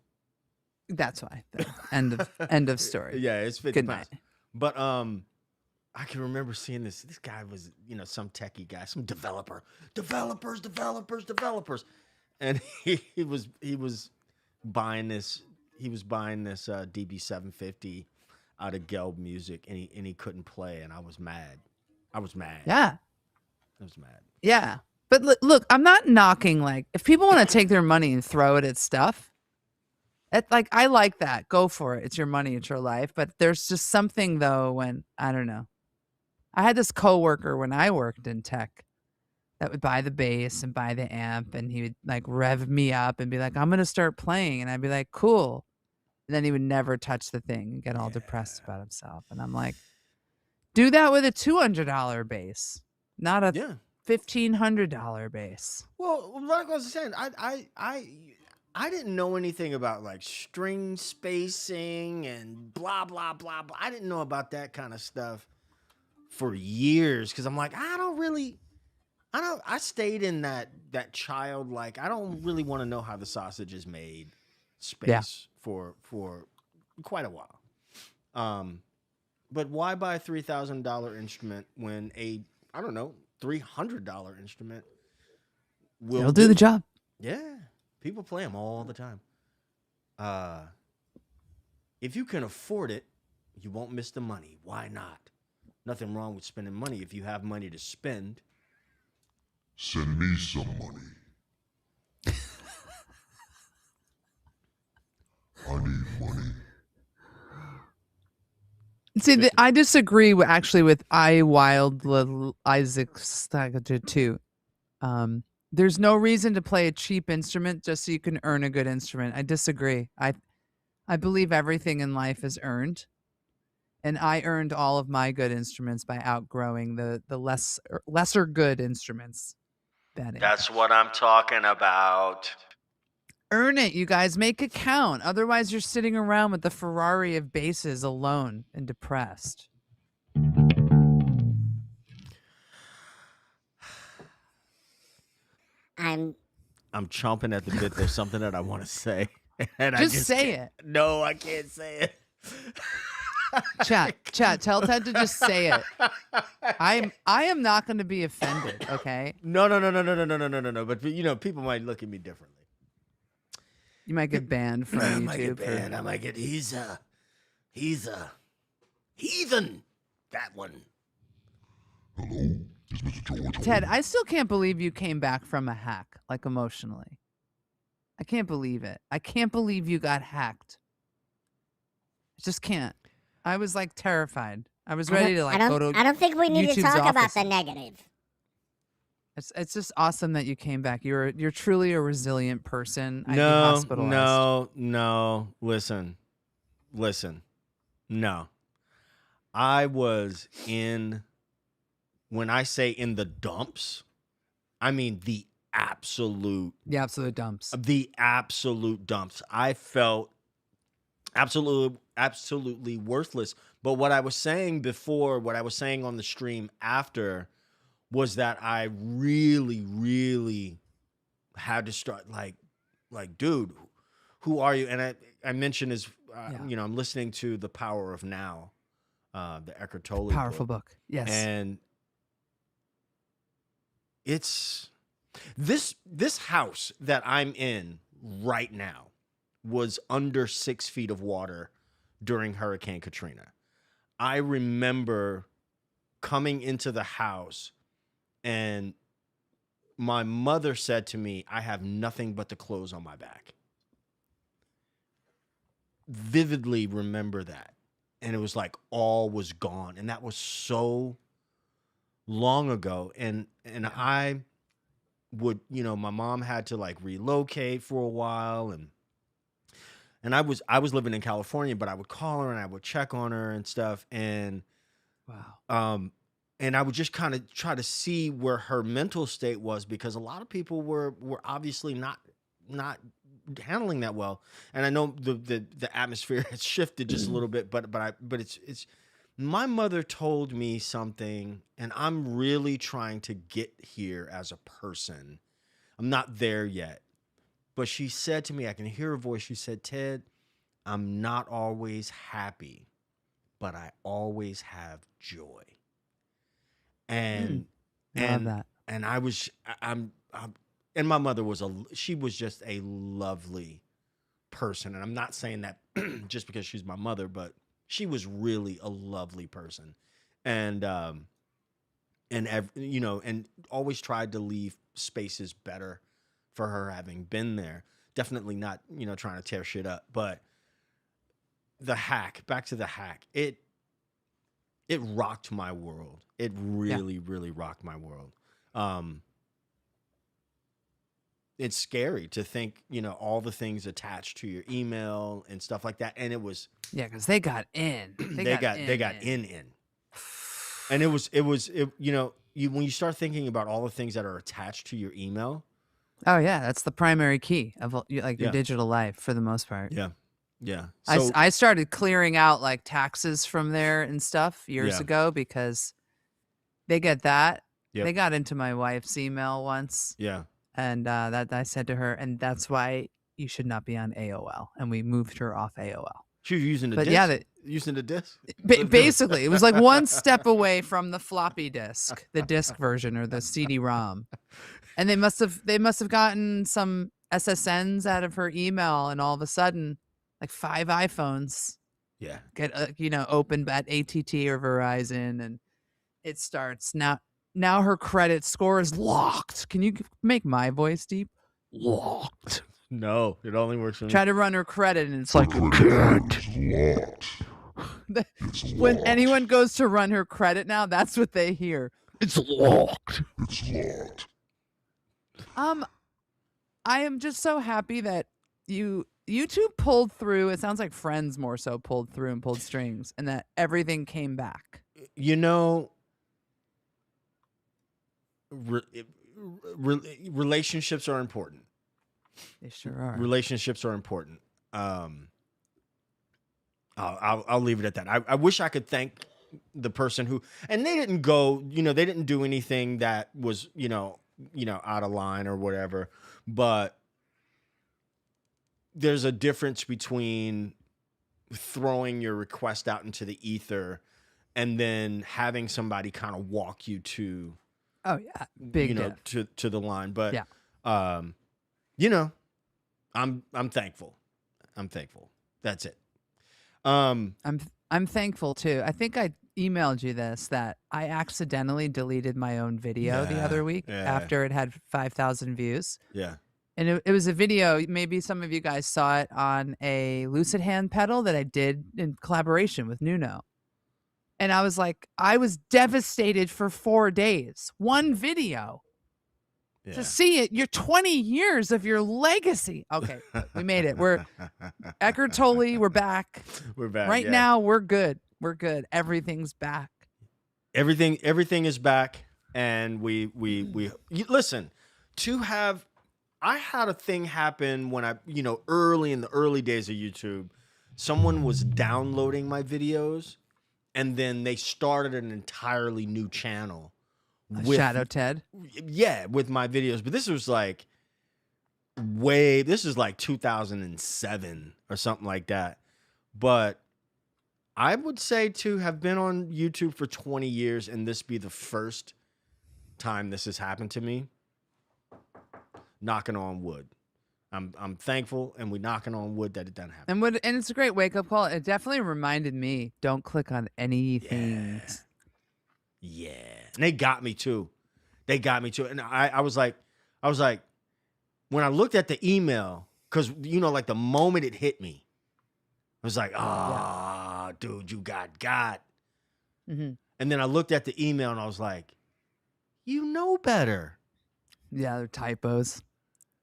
That's why. End of story. Yeah, it's 50 Good pounds. night. But I can remember seeing this. This guy was, some techie guy, some developers, and he was buying this. He was buying this DB 750 out of Gelb Music, and he couldn't play, and I was mad. Yeah. I was mad. Yeah. But look, I'm not knocking, like, if people want to take their money and throw it at stuff, I like that. Go for it. It's your money. It's your life. But there's just something, though, when, I don't know. I had this coworker when I worked in tech that would buy the bass and buy the amp, and he would, like, rev me up and be like, I'm going to start playing. And I'd be like, cool. And then he would never touch the thing and get all depressed about himself. And I'm like, do that with a $200 bass, not a Yeah. $1,500 bass. Well, like I was saying, I didn't know anything about like string spacing and blah blah blah blah. I didn't know about that kind of stuff for years because I'm like, I stayed in that childlike. I don't really want to know how the sausage is made space for quite a while. But why buy a $3,000 instrument when I don't know, $300 instrument It'll do the job. Yeah, people play them all the time. If you can afford it, you won't miss the money. Why not? Nothing wrong with spending money if you have money to spend. Send me some money. I need money. See, I disagree actually with Wild Isaac too. There's no reason to play a cheap instrument just so you can earn a good instrument. I disagree. I believe everything in life is earned, and I earned all of my good instruments by outgrowing the lesser good instruments. That's what I'm talking about. Earn it, you guys. Make it count. Otherwise, you're sitting around with the Ferrari of basses alone and depressed. I'm chomping at the bit. There's something that I want to say. And just say it. No, I can't say it. Chat, tell Ted to just say it. I am not going to be offended, okay? No. But people might look at me differently. You might get banned from YouTube. I might get banned. I might get. He's a heathen. That one. Hello? Is Mr. George Ted, home? I still can't believe you came back from a hack, like emotionally. I can't believe it. I can't believe you got hacked. I just can't. I was like terrified. I was ready to go to. I don't think we need to YouTube's talk about office. the negative. It's just awesome that you came back. You're truly a resilient person. I'd be hospitalized. No. Listen. No. I was in. When I say in the dumps, I mean the absolute dumps. The absolute dumps. I felt absolutely absolutely worthless. But what I was saying before, what I was saying on the stream after, was that I really, really had to start like, dude, who are you? And I mentioned is, you know, I'm listening to The Power of Now, the Eckhart Tolle Powerful book. Yes. and it's this house that I'm in right now was under 6 feet of water during Hurricane Katrina. I remember coming into the house and my mother said to me, I have nothing but the clothes on my back. Vividly remember that. And it was like all was gone. And that was so long ago. And I would, you know, my mom had to like relocate for a while, and I was living in California, but I would call her and I would check on her and stuff. And Wow. and I would just kind of try to see where her mental state was, because a lot of people were obviously not handling that well. And I know the atmosphere has shifted just a little bit, but it's my mother told me something, and I'm really trying to get here as a person. I'm not there yet. But she said to me, I can hear her voice. She said, Ted, I'm not always happy, but I always have joy. And I love that. and I'm and my mother she was just a lovely person. And I'm not saying that just because she's my mother, but she was really a lovely person. And you know, and always tried to leave spaces better for her having been there. Definitely not, you know, trying to tear shit up. But back to the hack, it rocked my world. It really, really rocked my world. It's scary to think, you know, all the things attached to your email and stuff like that. And it was, because they got in. they got in. And it was, you know, when you start thinking about all the things that are attached to your email. Oh yeah, that's the primary key of like your digital life for the most part. Yeah. Yeah. So, I started clearing out like taxes from there and stuff years ago, because they get that. Yep. They got into my wife's email once. Yeah. And that I said to her, and that's why you should not be on AOL. And we moved her off AOL. She was using the disc. Yeah, using the disc. Basically, it was like one step away from the floppy disk, the disc version or the CD-ROM. And they must have gotten some SSNs out of her email, and all of a sudden, like 5 iPhones get opened at AT&T or Verizon, and it starts now her credit score is locked. Can you make my voice deep? Locked. No, it only works for me. Try to run her credit, and it's like, you can't. When anyone goes to run her credit now, that's what they hear. It's locked. It's locked. I am just so happy that you two pulled through. It sounds like Friends more so pulled through and pulled strings, and that everything came back. You know, relationships are important. They sure are. Relationships are important. I'll leave it at that. I wish I could thank the person who, and they didn't go, you know, they didn't do anything that was, you know, out of line or whatever, but there's a difference between throwing your request out into the ether and then having somebody kind of walk you to, big, you know, to the line. But, yeah. You know, I'm thankful. I'm thankful. That's it. I'm thankful too. I think I emailed you this, that I accidentally deleted my own video the other week after it had 5,000 views. Yeah. And it was a video, maybe some of you guys saw it, on a Lucid hand pedal that I did in collaboration with Nuno. And I was like, I was devastated for 4 days. One video. Yeah. To see it, your 20 years of your legacy. Okay, we made it. We're Eckhart Tolle. We're back. We're back. Right now, we're good. We're good. Everything's back. Everything is back, and we listen. I had a thing happen when I, you know, early in the early days of YouTube. someone was downloading my videos, and then they started an entirely new channel. Shadow Ted. Yeah, with my videos. But this was like this is like 2007 or something like that. But I would say to have been on YouTube for 20 years and this be the first time this has happened to me, knocking on wood. I'm thankful, and we're knocking on wood that it doesn't happen. And it's a great wake up call. It definitely reminded me, don't click on anything. Yeah. And they got me too. And I was like, when I looked at the email, because like the moment it hit me, I was like, dude, you got. Mm-hmm. And then I looked at the email and I was like, you know better. Yeah, they're typos.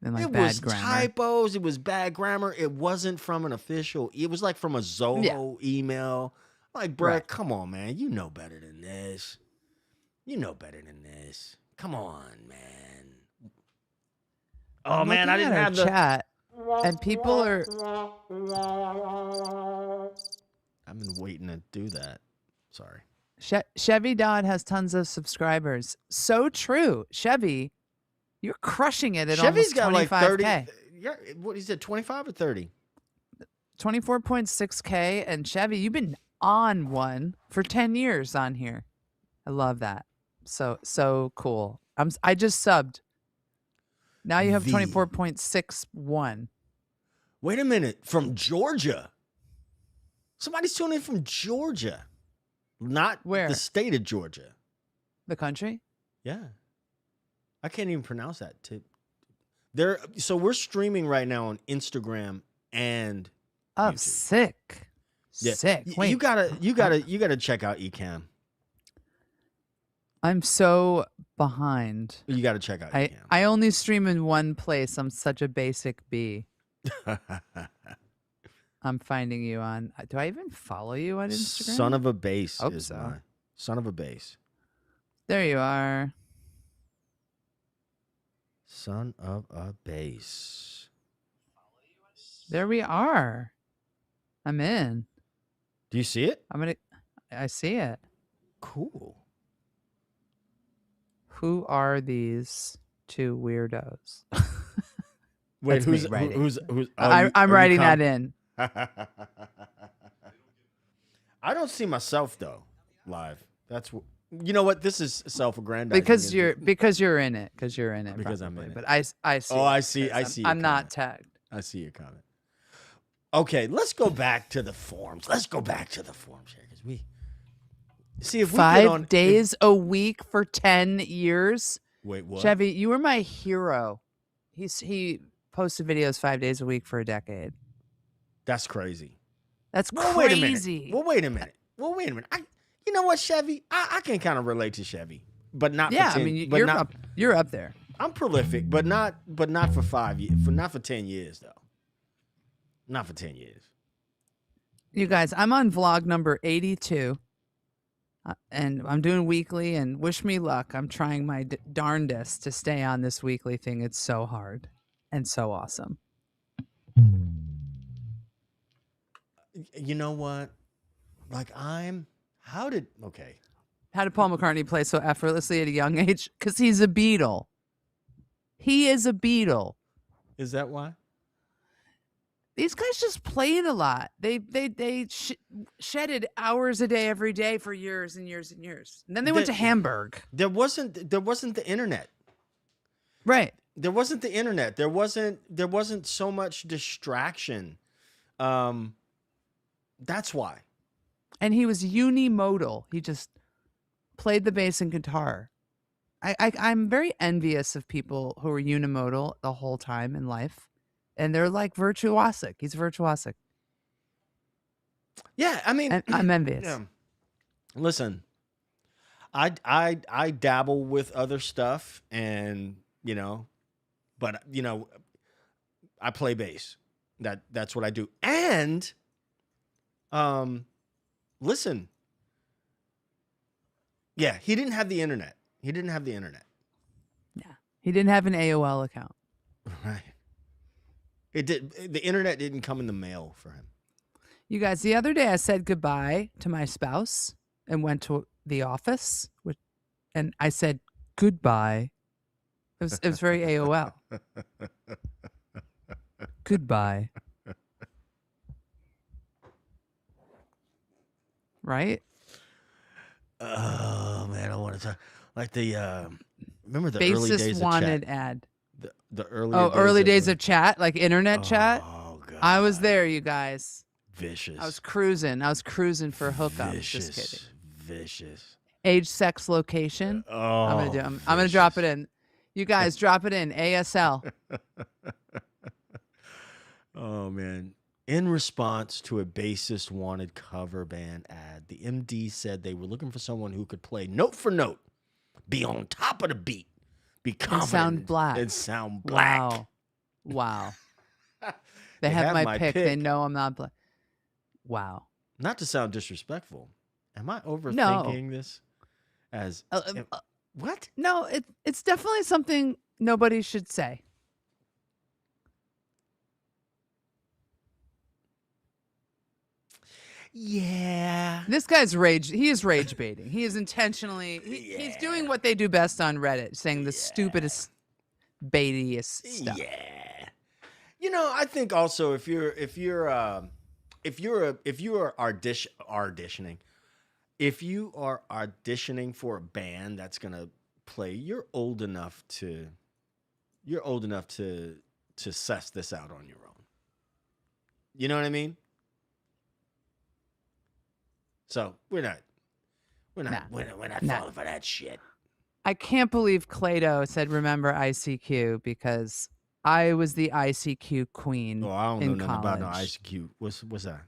And like it bad was grammar. typos. It was bad grammar. It wasn't from an official. It was like from a Zoho email. Like, bro, Right. come on, man. You know better than this. Come on, man. Oh, man, I didn't have the chat. And people are. I've been waiting to do that. Sorry. Chevy Dodd has tons of subscribers. So true. Chevy, you're crushing it at Chevy's almost 25K. got like 30. Yeah, what is it, 25 or 30? 24.6K. And Chevy, you've been on one for 10 years on here. I love that. So cool. I just subbed. Now you have 24.61. Wait a minute. From Georgia. Somebody's tuning in from Georgia. Not Where? the state of Georgia. The country? Yeah. I can't even pronounce that. So we're streaming right now on Instagram and Oh, YouTube. sick. Yeah. Sick. Wait. You gotta check out Ecamm. I'm so behind. You gotta check out Ecamm. I only stream in one place. I'm such a basic bee. I'm finding you on. Do I even follow you on Instagram? Son of a bass Hope is so. mine. Son of a bass. There you are. Son of a bass. There we are. I'm in. Do you see it? I see it. Cool. Who are these two weirdos? Wait, That's me who's writing. who's? I'm writing that in. I don't see myself though live. That's you know what? This is self-aggrandizing. Because you're in it. Because you're in it. Because I'm probably. in it. But I see. Oh, it I see. because I see. I'm your not comment. tagged. I see your comment. Okay, let's go back to the forums. Let's go back to the forums here because we see if we get on 5 days a week for 10 years. Wait, what? Chevy, you were my hero. He posted videos 5 days a week for a decade. That's crazy. That's Well, crazy. wait a minute. You know what, Chevy? I can kind of relate to Chevy, but not. Yeah, for 10, I mean but not, you're up there. I'm prolific, but not for 5 years. Not for 10 years though. Not for 10 years. You guys, I'm on vlog number 82. And I'm doing weekly, and wish me luck. I'm trying my darndest to stay on this weekly thing. It's so hard and so awesome. You know what? Like how did Paul McCartney play so effortlessly at a young age? Because he's a Beatle. He is a Beatle. Is that why? These guys just played a lot. They shedded hours a day every day for years and years and years. And then they went to Hamburg. There wasn't the internet. Right. There wasn't the internet. There wasn't so much distraction. That's why. And he was unimodal. He just played the bass and guitar. I'm very envious of people who are unimodal the whole time in life. And they're like virtuosic. He's virtuosic. Yeah, I mean, and I'm envious. Yeah. Listen, I dabble with other stuff, and but I play bass. That's what I do. And listen, yeah, he didn't have the internet. Yeah, he didn't have an AOL account. Right. The internet didn't come in the mail for him. You guys, the other day I said goodbye to my spouse and went to the office, and I said goodbye. It was very AOL. Goodbye. Right? Oh man, I want to talk like the remember the early Bassist days wanted of chat. ad. The early Early days of chat, like internet chat. Oh god, I was there, you guys. Vicious. I was cruising for hookups. Vicious. Just kidding. Vicious. Age, sex, location. Oh, I'm gonna drop it in. You guys drop it in ASL. Oh man. In response to a bassist wanted cover band ad, the MD said they were looking for someone who could play note for note, be on top of the beat, be confident, sound black. and sound black. Wow. They have my pick. They know I'm not black. Wow. Not to sound disrespectful, am I overthinking this? As what? No, it's definitely something nobody should say. Yeah. This guy's rage. He is rage baiting. He is intentionally. He's doing what they do best on Reddit, saying the stupidest, baitiest stuff. Yeah. You know, I think also if you are auditioning for a band that's gonna play, you're old enough to suss this out on your own. You know what I mean? So we're not falling for that shit. I can't believe Clado said, "Remember ICQ," because I was the ICQ queen. Oh, I don't know nothing about no college. ICQ. What's that?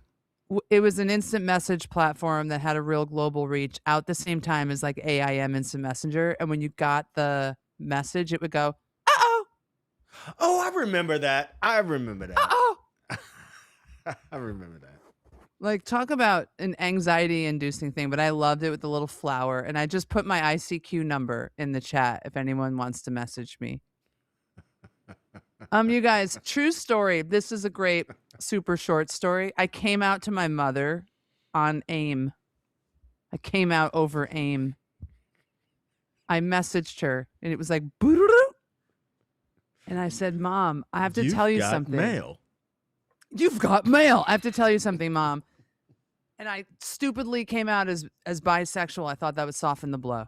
It was an instant message platform that had a real global reach out the same time as like AIM Instant Messenger. And when you got the message, it would go, "Uh-oh." Oh, I remember that. Uh-oh. I remember that. Like, talk about an anxiety-inducing thing, but I loved it with the little flower. And I just put my ICQ number in the chat if anyone wants to message me. You guys, true story. This is a great, super short story. I came out to my mother on AIM. I came out over AIM. I messaged her, and it was like, "Boo-doo-doo." And I said, "Mom, I have to tell you something." Mail. You've got mail. I have to tell you something, Mom. And I stupidly came out as bisexual. I thought that would soften the blow.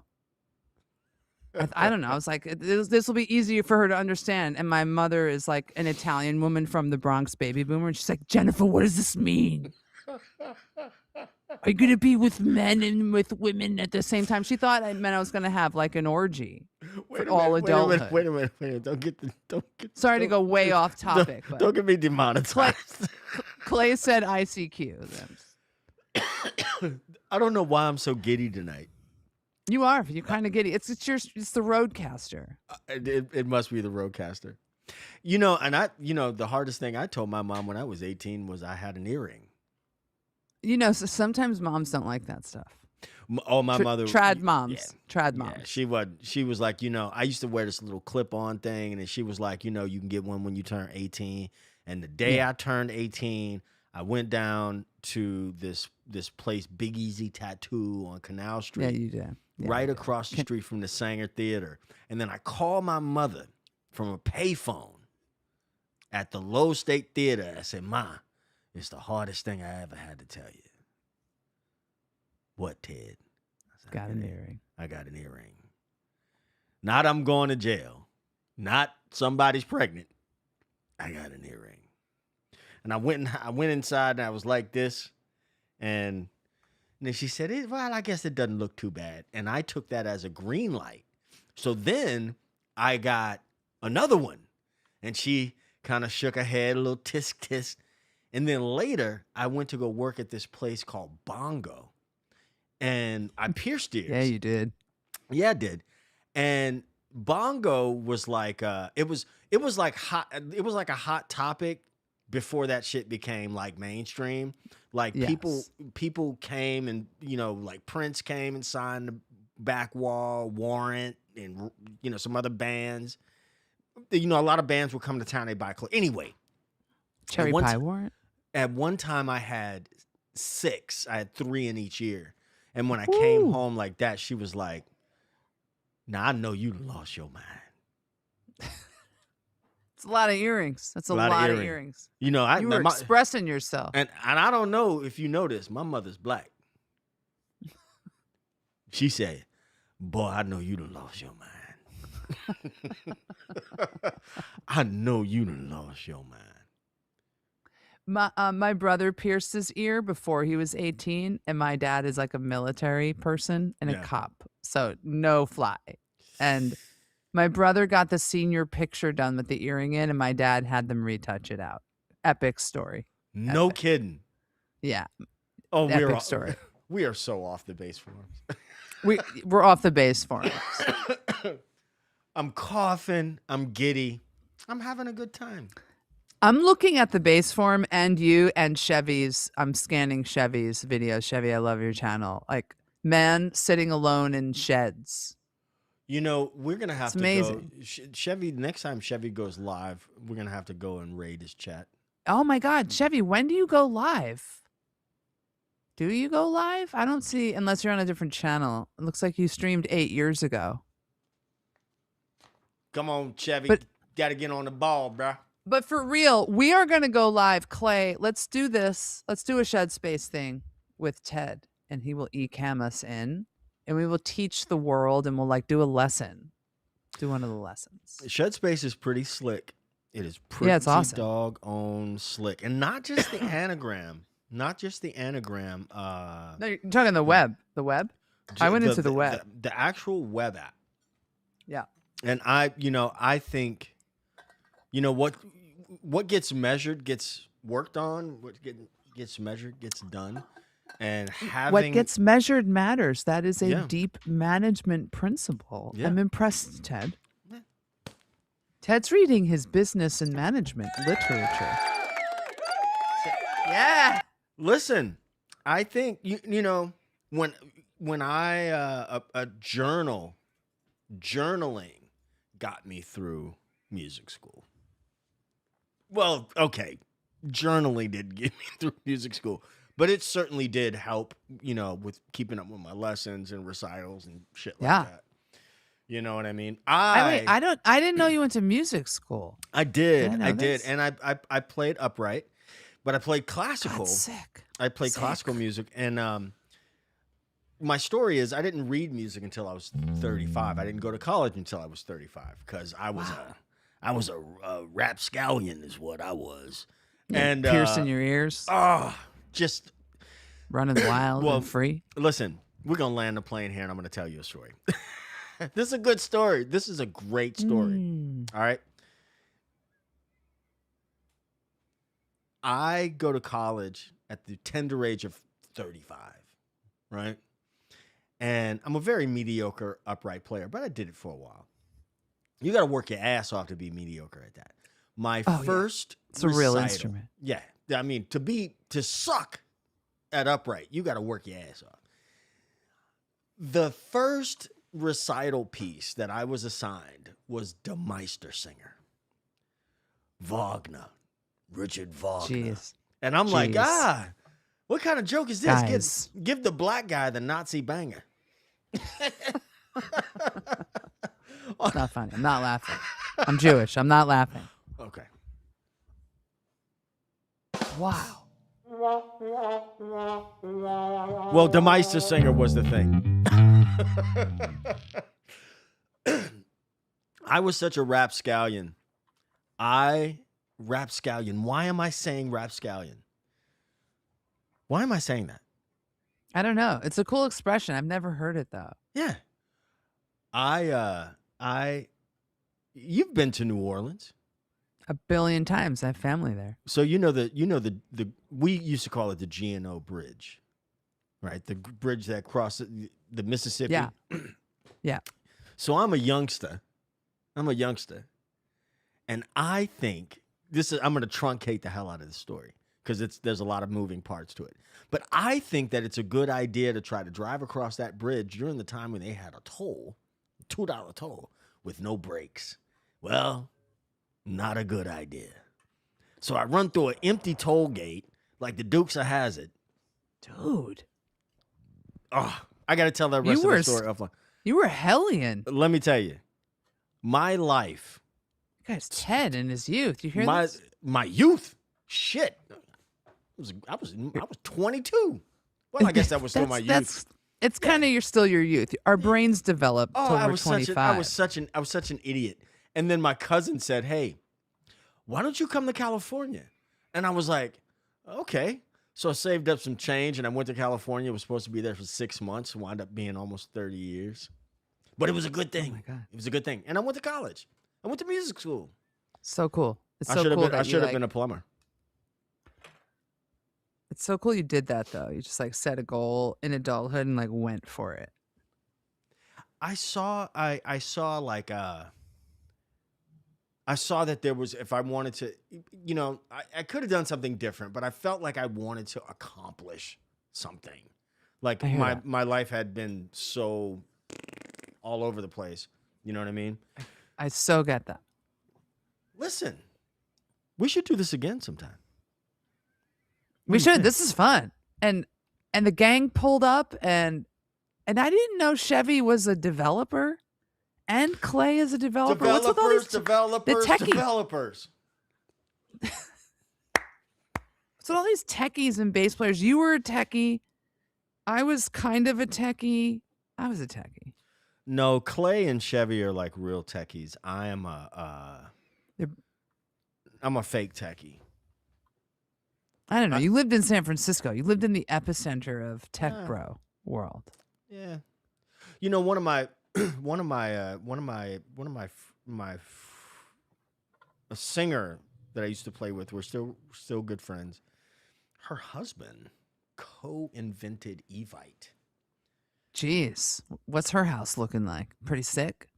I don't know. I was like, this will be easier for her to understand. And my mother is like an Italian woman from the Bronx, baby boomer. And she's like, "Jennifer, what does this mean? Are you going to be with men and with women at the same time?" She thought I meant I was going to have like an orgy for all adulthood. Wait a minute. Don't get. Sorry to go way off topic. but Don't get me demonetized. Clay said ICQ. I don't know why I'm so giddy tonight. You are. You're kind of giddy. It's the Roadcaster. It must be the Roadcaster. You know, and the hardest thing I told my mom when I was 18 was I had an earring. You know, so sometimes moms don't like that stuff. Oh, my mother. Trad moms. Yeah, Trad moms. Yeah, she was like, I used to wear this little clip-on thing, and then she was like, you can get one when you turn 18. And the day I turned 18, I went down to this place, Big Easy Tattoo on Canal Street. Yeah, you did. Yeah, right across the street from the Sanger Theater. And then I called my mother from a payphone at the Low State Theater. I said, "Ma, it's the hardest thing I ever had to tell you." "What, Ted?" I said, Got an earring. I got an earring. Not I'm going to jail. Not somebody's pregnant. I got an earring. And I went inside and I was like this. And then she said, "Well, I guess it doesn't look too bad." And I took that as a green light. So then I got another one. And she kind of shook her head, a little tisk tisk. And then later, I went to go work at this place called Bongo. And I pierced ears. Yeah, you did. Yeah, I did. And Bongo was like it was like a hot topic before that shit became like mainstream. Like people came and like Prince came and signed the Back Wall, Warrant, and some other bands. A lot of bands would come to town, they buy clothes. Anyway, Cherry Pie Warrant? at one time I had 6. I had 3 in each ear. And when I came Woo. home like that, she was like, "Now I know you lost your mind." It's a lot of earrings. That's a A lot lot of of earring. earrings. You know, You were expressing yourself. and I don't know if you know this. My mother's black. She said, "Boy, I know you done lost your mind." I know you done lost your mind. My brother pierced his ear before he was 18, and my dad is like a military person and a Yeah. cop, so no fly. And my brother got the senior picture done with the earring in, and my dad had them retouch it out. Epic story. No Epic. kidding. Yeah, Oh, epic story. We are so off the base forums. We're off the base for it. I'm coughing. I'm giddy. I'm having a good time. I'm looking at the base form and you and Chevy's. I'm scanning Chevy's videos. Chevy, I love your channel. Like man sitting alone in sheds. You know, we're gonna have It's to amazing. go. Chevy, next time Chevy goes live, we're gonna have to go and raid his chat. Oh my God, Chevy, when do you go live? Do you go live? I don't see, unless you're on a different channel. It looks like you streamed 8 years ago. Come on, Chevy. But- Gotta get on the ball, bruh. But for real, we are going to go live. Clay, let's do this. Let's do a Shed Space thing with Ted, and he will Ecamm us in, and we will teach the world, and we'll like do a lesson. Do one of the lessons. Shed Space is pretty slick. It is pretty it's awesome. doggone slick. And not just the anagram. Not just the anagram. No, you're talking the web. The web? I went into the web. The actual web app. Yeah. And I think, what gets measured gets worked on. What gets measured gets done. And having What gets measured matters. That is a Yeah. deep management principle. Yeah. I'm impressed, Ted. Yeah. Ted's reading his business and management literature. Yeah. Listen, I think when I a journaling got me through music school. Well, okay, journaling didn't get me through music school, but it certainly did help, with keeping up with my lessons and recitals and shit like Yeah. that. You know what I mean? I didn't know you went to music school. I did, know I did, this? and I played upright, but I played classical. That's sick. I played Sick. classical music, and my story is I didn't read music until I was 35. I didn't go to college until I was 35 because I was a rapscallion is what I was, and Piercing your ears, just running wild well, and free. listen. We're gonna land the plane here, and I'm gonna tell you a story. This is a good story. This is a great story. All right. I go to college at the tender age of 35, right? And I'm a very mediocre upright player, but I did it for a while. You got to work your ass off to be mediocre at that. My first It's a real recital- instrument. Yeah. I mean, to suck at upright, you got to work your ass off. The first recital piece that I was assigned was the Meistersinger. Wagner. Richard Wagner. Jeez. And I'm like, Jeez. what kind of joke is this? Guys. Give the black guy the Nazi banger. It's not funny. I'm not laughing. I'm Jewish. I'm not laughing. Okay. Wow. Well, the Meistersinger was the thing. I was such a rapscallion. Rapscallion. Why am I saying rapscallion? Why am I saying that? I don't know. It's a cool expression. I've never heard it though. Yeah. You've been to New Orleans. A billion times. I have family there. So we used to call it the G&O Bridge, right? The bridge that crosses the Mississippi. Yeah. Yeah. So I'm a youngster, and I think I'm going to truncate the hell out of this story because there's a lot of moving parts to it. But I think that it's a good idea to try to drive across that bridge during the time when they had a toll, $2 toll with no brakes. Well, not a good idea. So I run through an empty toll gate. like the Dukes of Hazzard. Dude, Oh, I got to tell that rest of the story offline. you were hellion. Let me tell you, my life, Guy's 10 in his youth. You hear this? my youth, shit. I was 22. Well, I guess that was still my youth. It's kind of still your youth. Our brains develop till we're 25. I was such an idiot. And then my cousin said, "Hey, why don't you come to California?" And I was like, "Okay." So I saved up some change and I went to California. I was supposed to be there for 6 months. Wound up being almost 30 years. But it was a good thing. Oh my God. It was a good thing. And I went to college. I went to music school. So cool. It's I so should cool. have been a plumber. It's so cool you did that though. You just like set a goal in adulthood and like went for it. I saw that there was, if I wanted to, I could have done something different, but I felt like I wanted to accomplish something. Like I hear that. my life had been so all over the place. You know what I mean? I so get that. Listen, we should do this again sometime. We should. This is fun. And the gang pulled up and I didn't know Chevy was a developer and Clay is a developer. What's with all these developers. What's with all these techies and bass players? You were a techie. I was kind of a techie. I was a techie. No, Clay and Chevy are like real techies. I'm a fake techie. I don't know. You lived in San Francisco. You lived in the epicenter of tech bro world. Yeah. You know, one of my a singer that I used to play with, we're still good friends. Her husband co-invented Evite. Jeez. What's her house looking like? Pretty sick?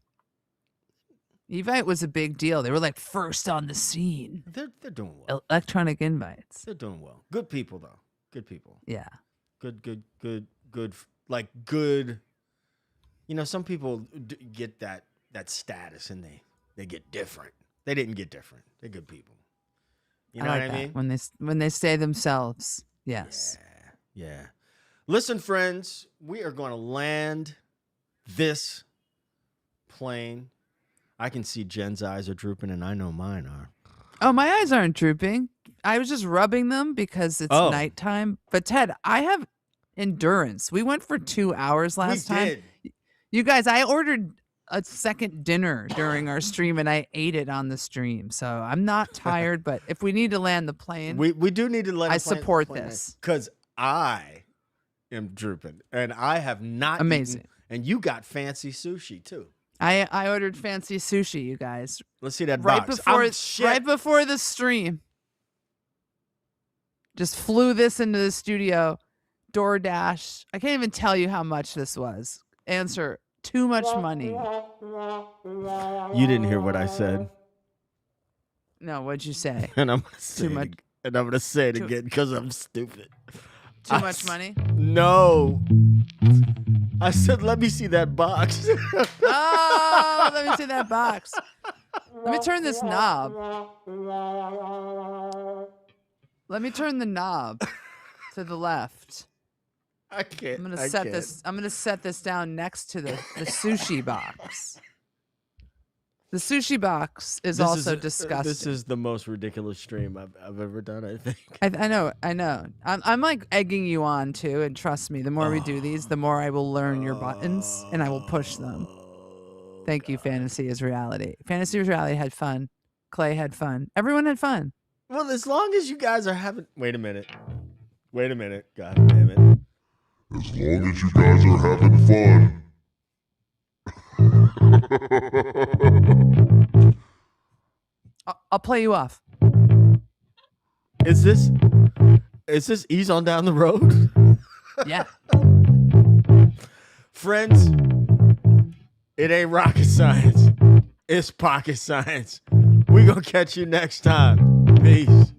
Evite was a big deal. They were like first on the scene. They're doing well. Electronic invites. They're doing well. Good people though. Good people. Yeah. Good. Like good. You know, some people get that status and they get different. They didn't get different. They're good people. You know I like what I that. mean? When they stay themselves. Yes. Yeah. Listen, friends, we are going to land this plane. I can see Jen's eyes are drooping, and I know mine are. Oh, my eyes aren't drooping. I was just rubbing them because it's nighttime. But Ted, I have endurance. We went for 2 hours last time. Did. You guys, I ordered a second dinner during our stream, and I ate it on the stream. So I'm not tired, but if we need to land the plane, we do need to land. I support this because I am drooping, and I have not amazing. Eaten, and you got fancy sushi too. I ordered fancy sushi, you guys. Let's see that right box. Right before the stream. Just flew this into the studio. DoorDash. I can't even tell you how much this was. Answer, too much money. You didn't hear what I said. No, what'd you say? And I'm gonna say it again because I'm stupid. Too much money? No. I said, let me see that box. Oh, let me see that box. Let me turn this knob. Let me turn the knob to the left. I can't. I'm gonna set this down next to the sushi box. The sushi box is also disgusting. This is the most ridiculous stream I've ever done, I think. I know. I'm like egging you on too, and trust me, the more we do these, the more I will learn your buttons and I will push them. Thank you, Fantasy is Reality. Fantasy is Reality had fun. Clay had fun. Everyone had fun. Well, as long as you guys are having... Wait a minute. God damn it. As long as you guys are having fun. I'll play you off. Is this Ease on Down the Road? Yeah. Friends, it ain't rocket science. It's pocket science. We gonna catch you next time. Peace.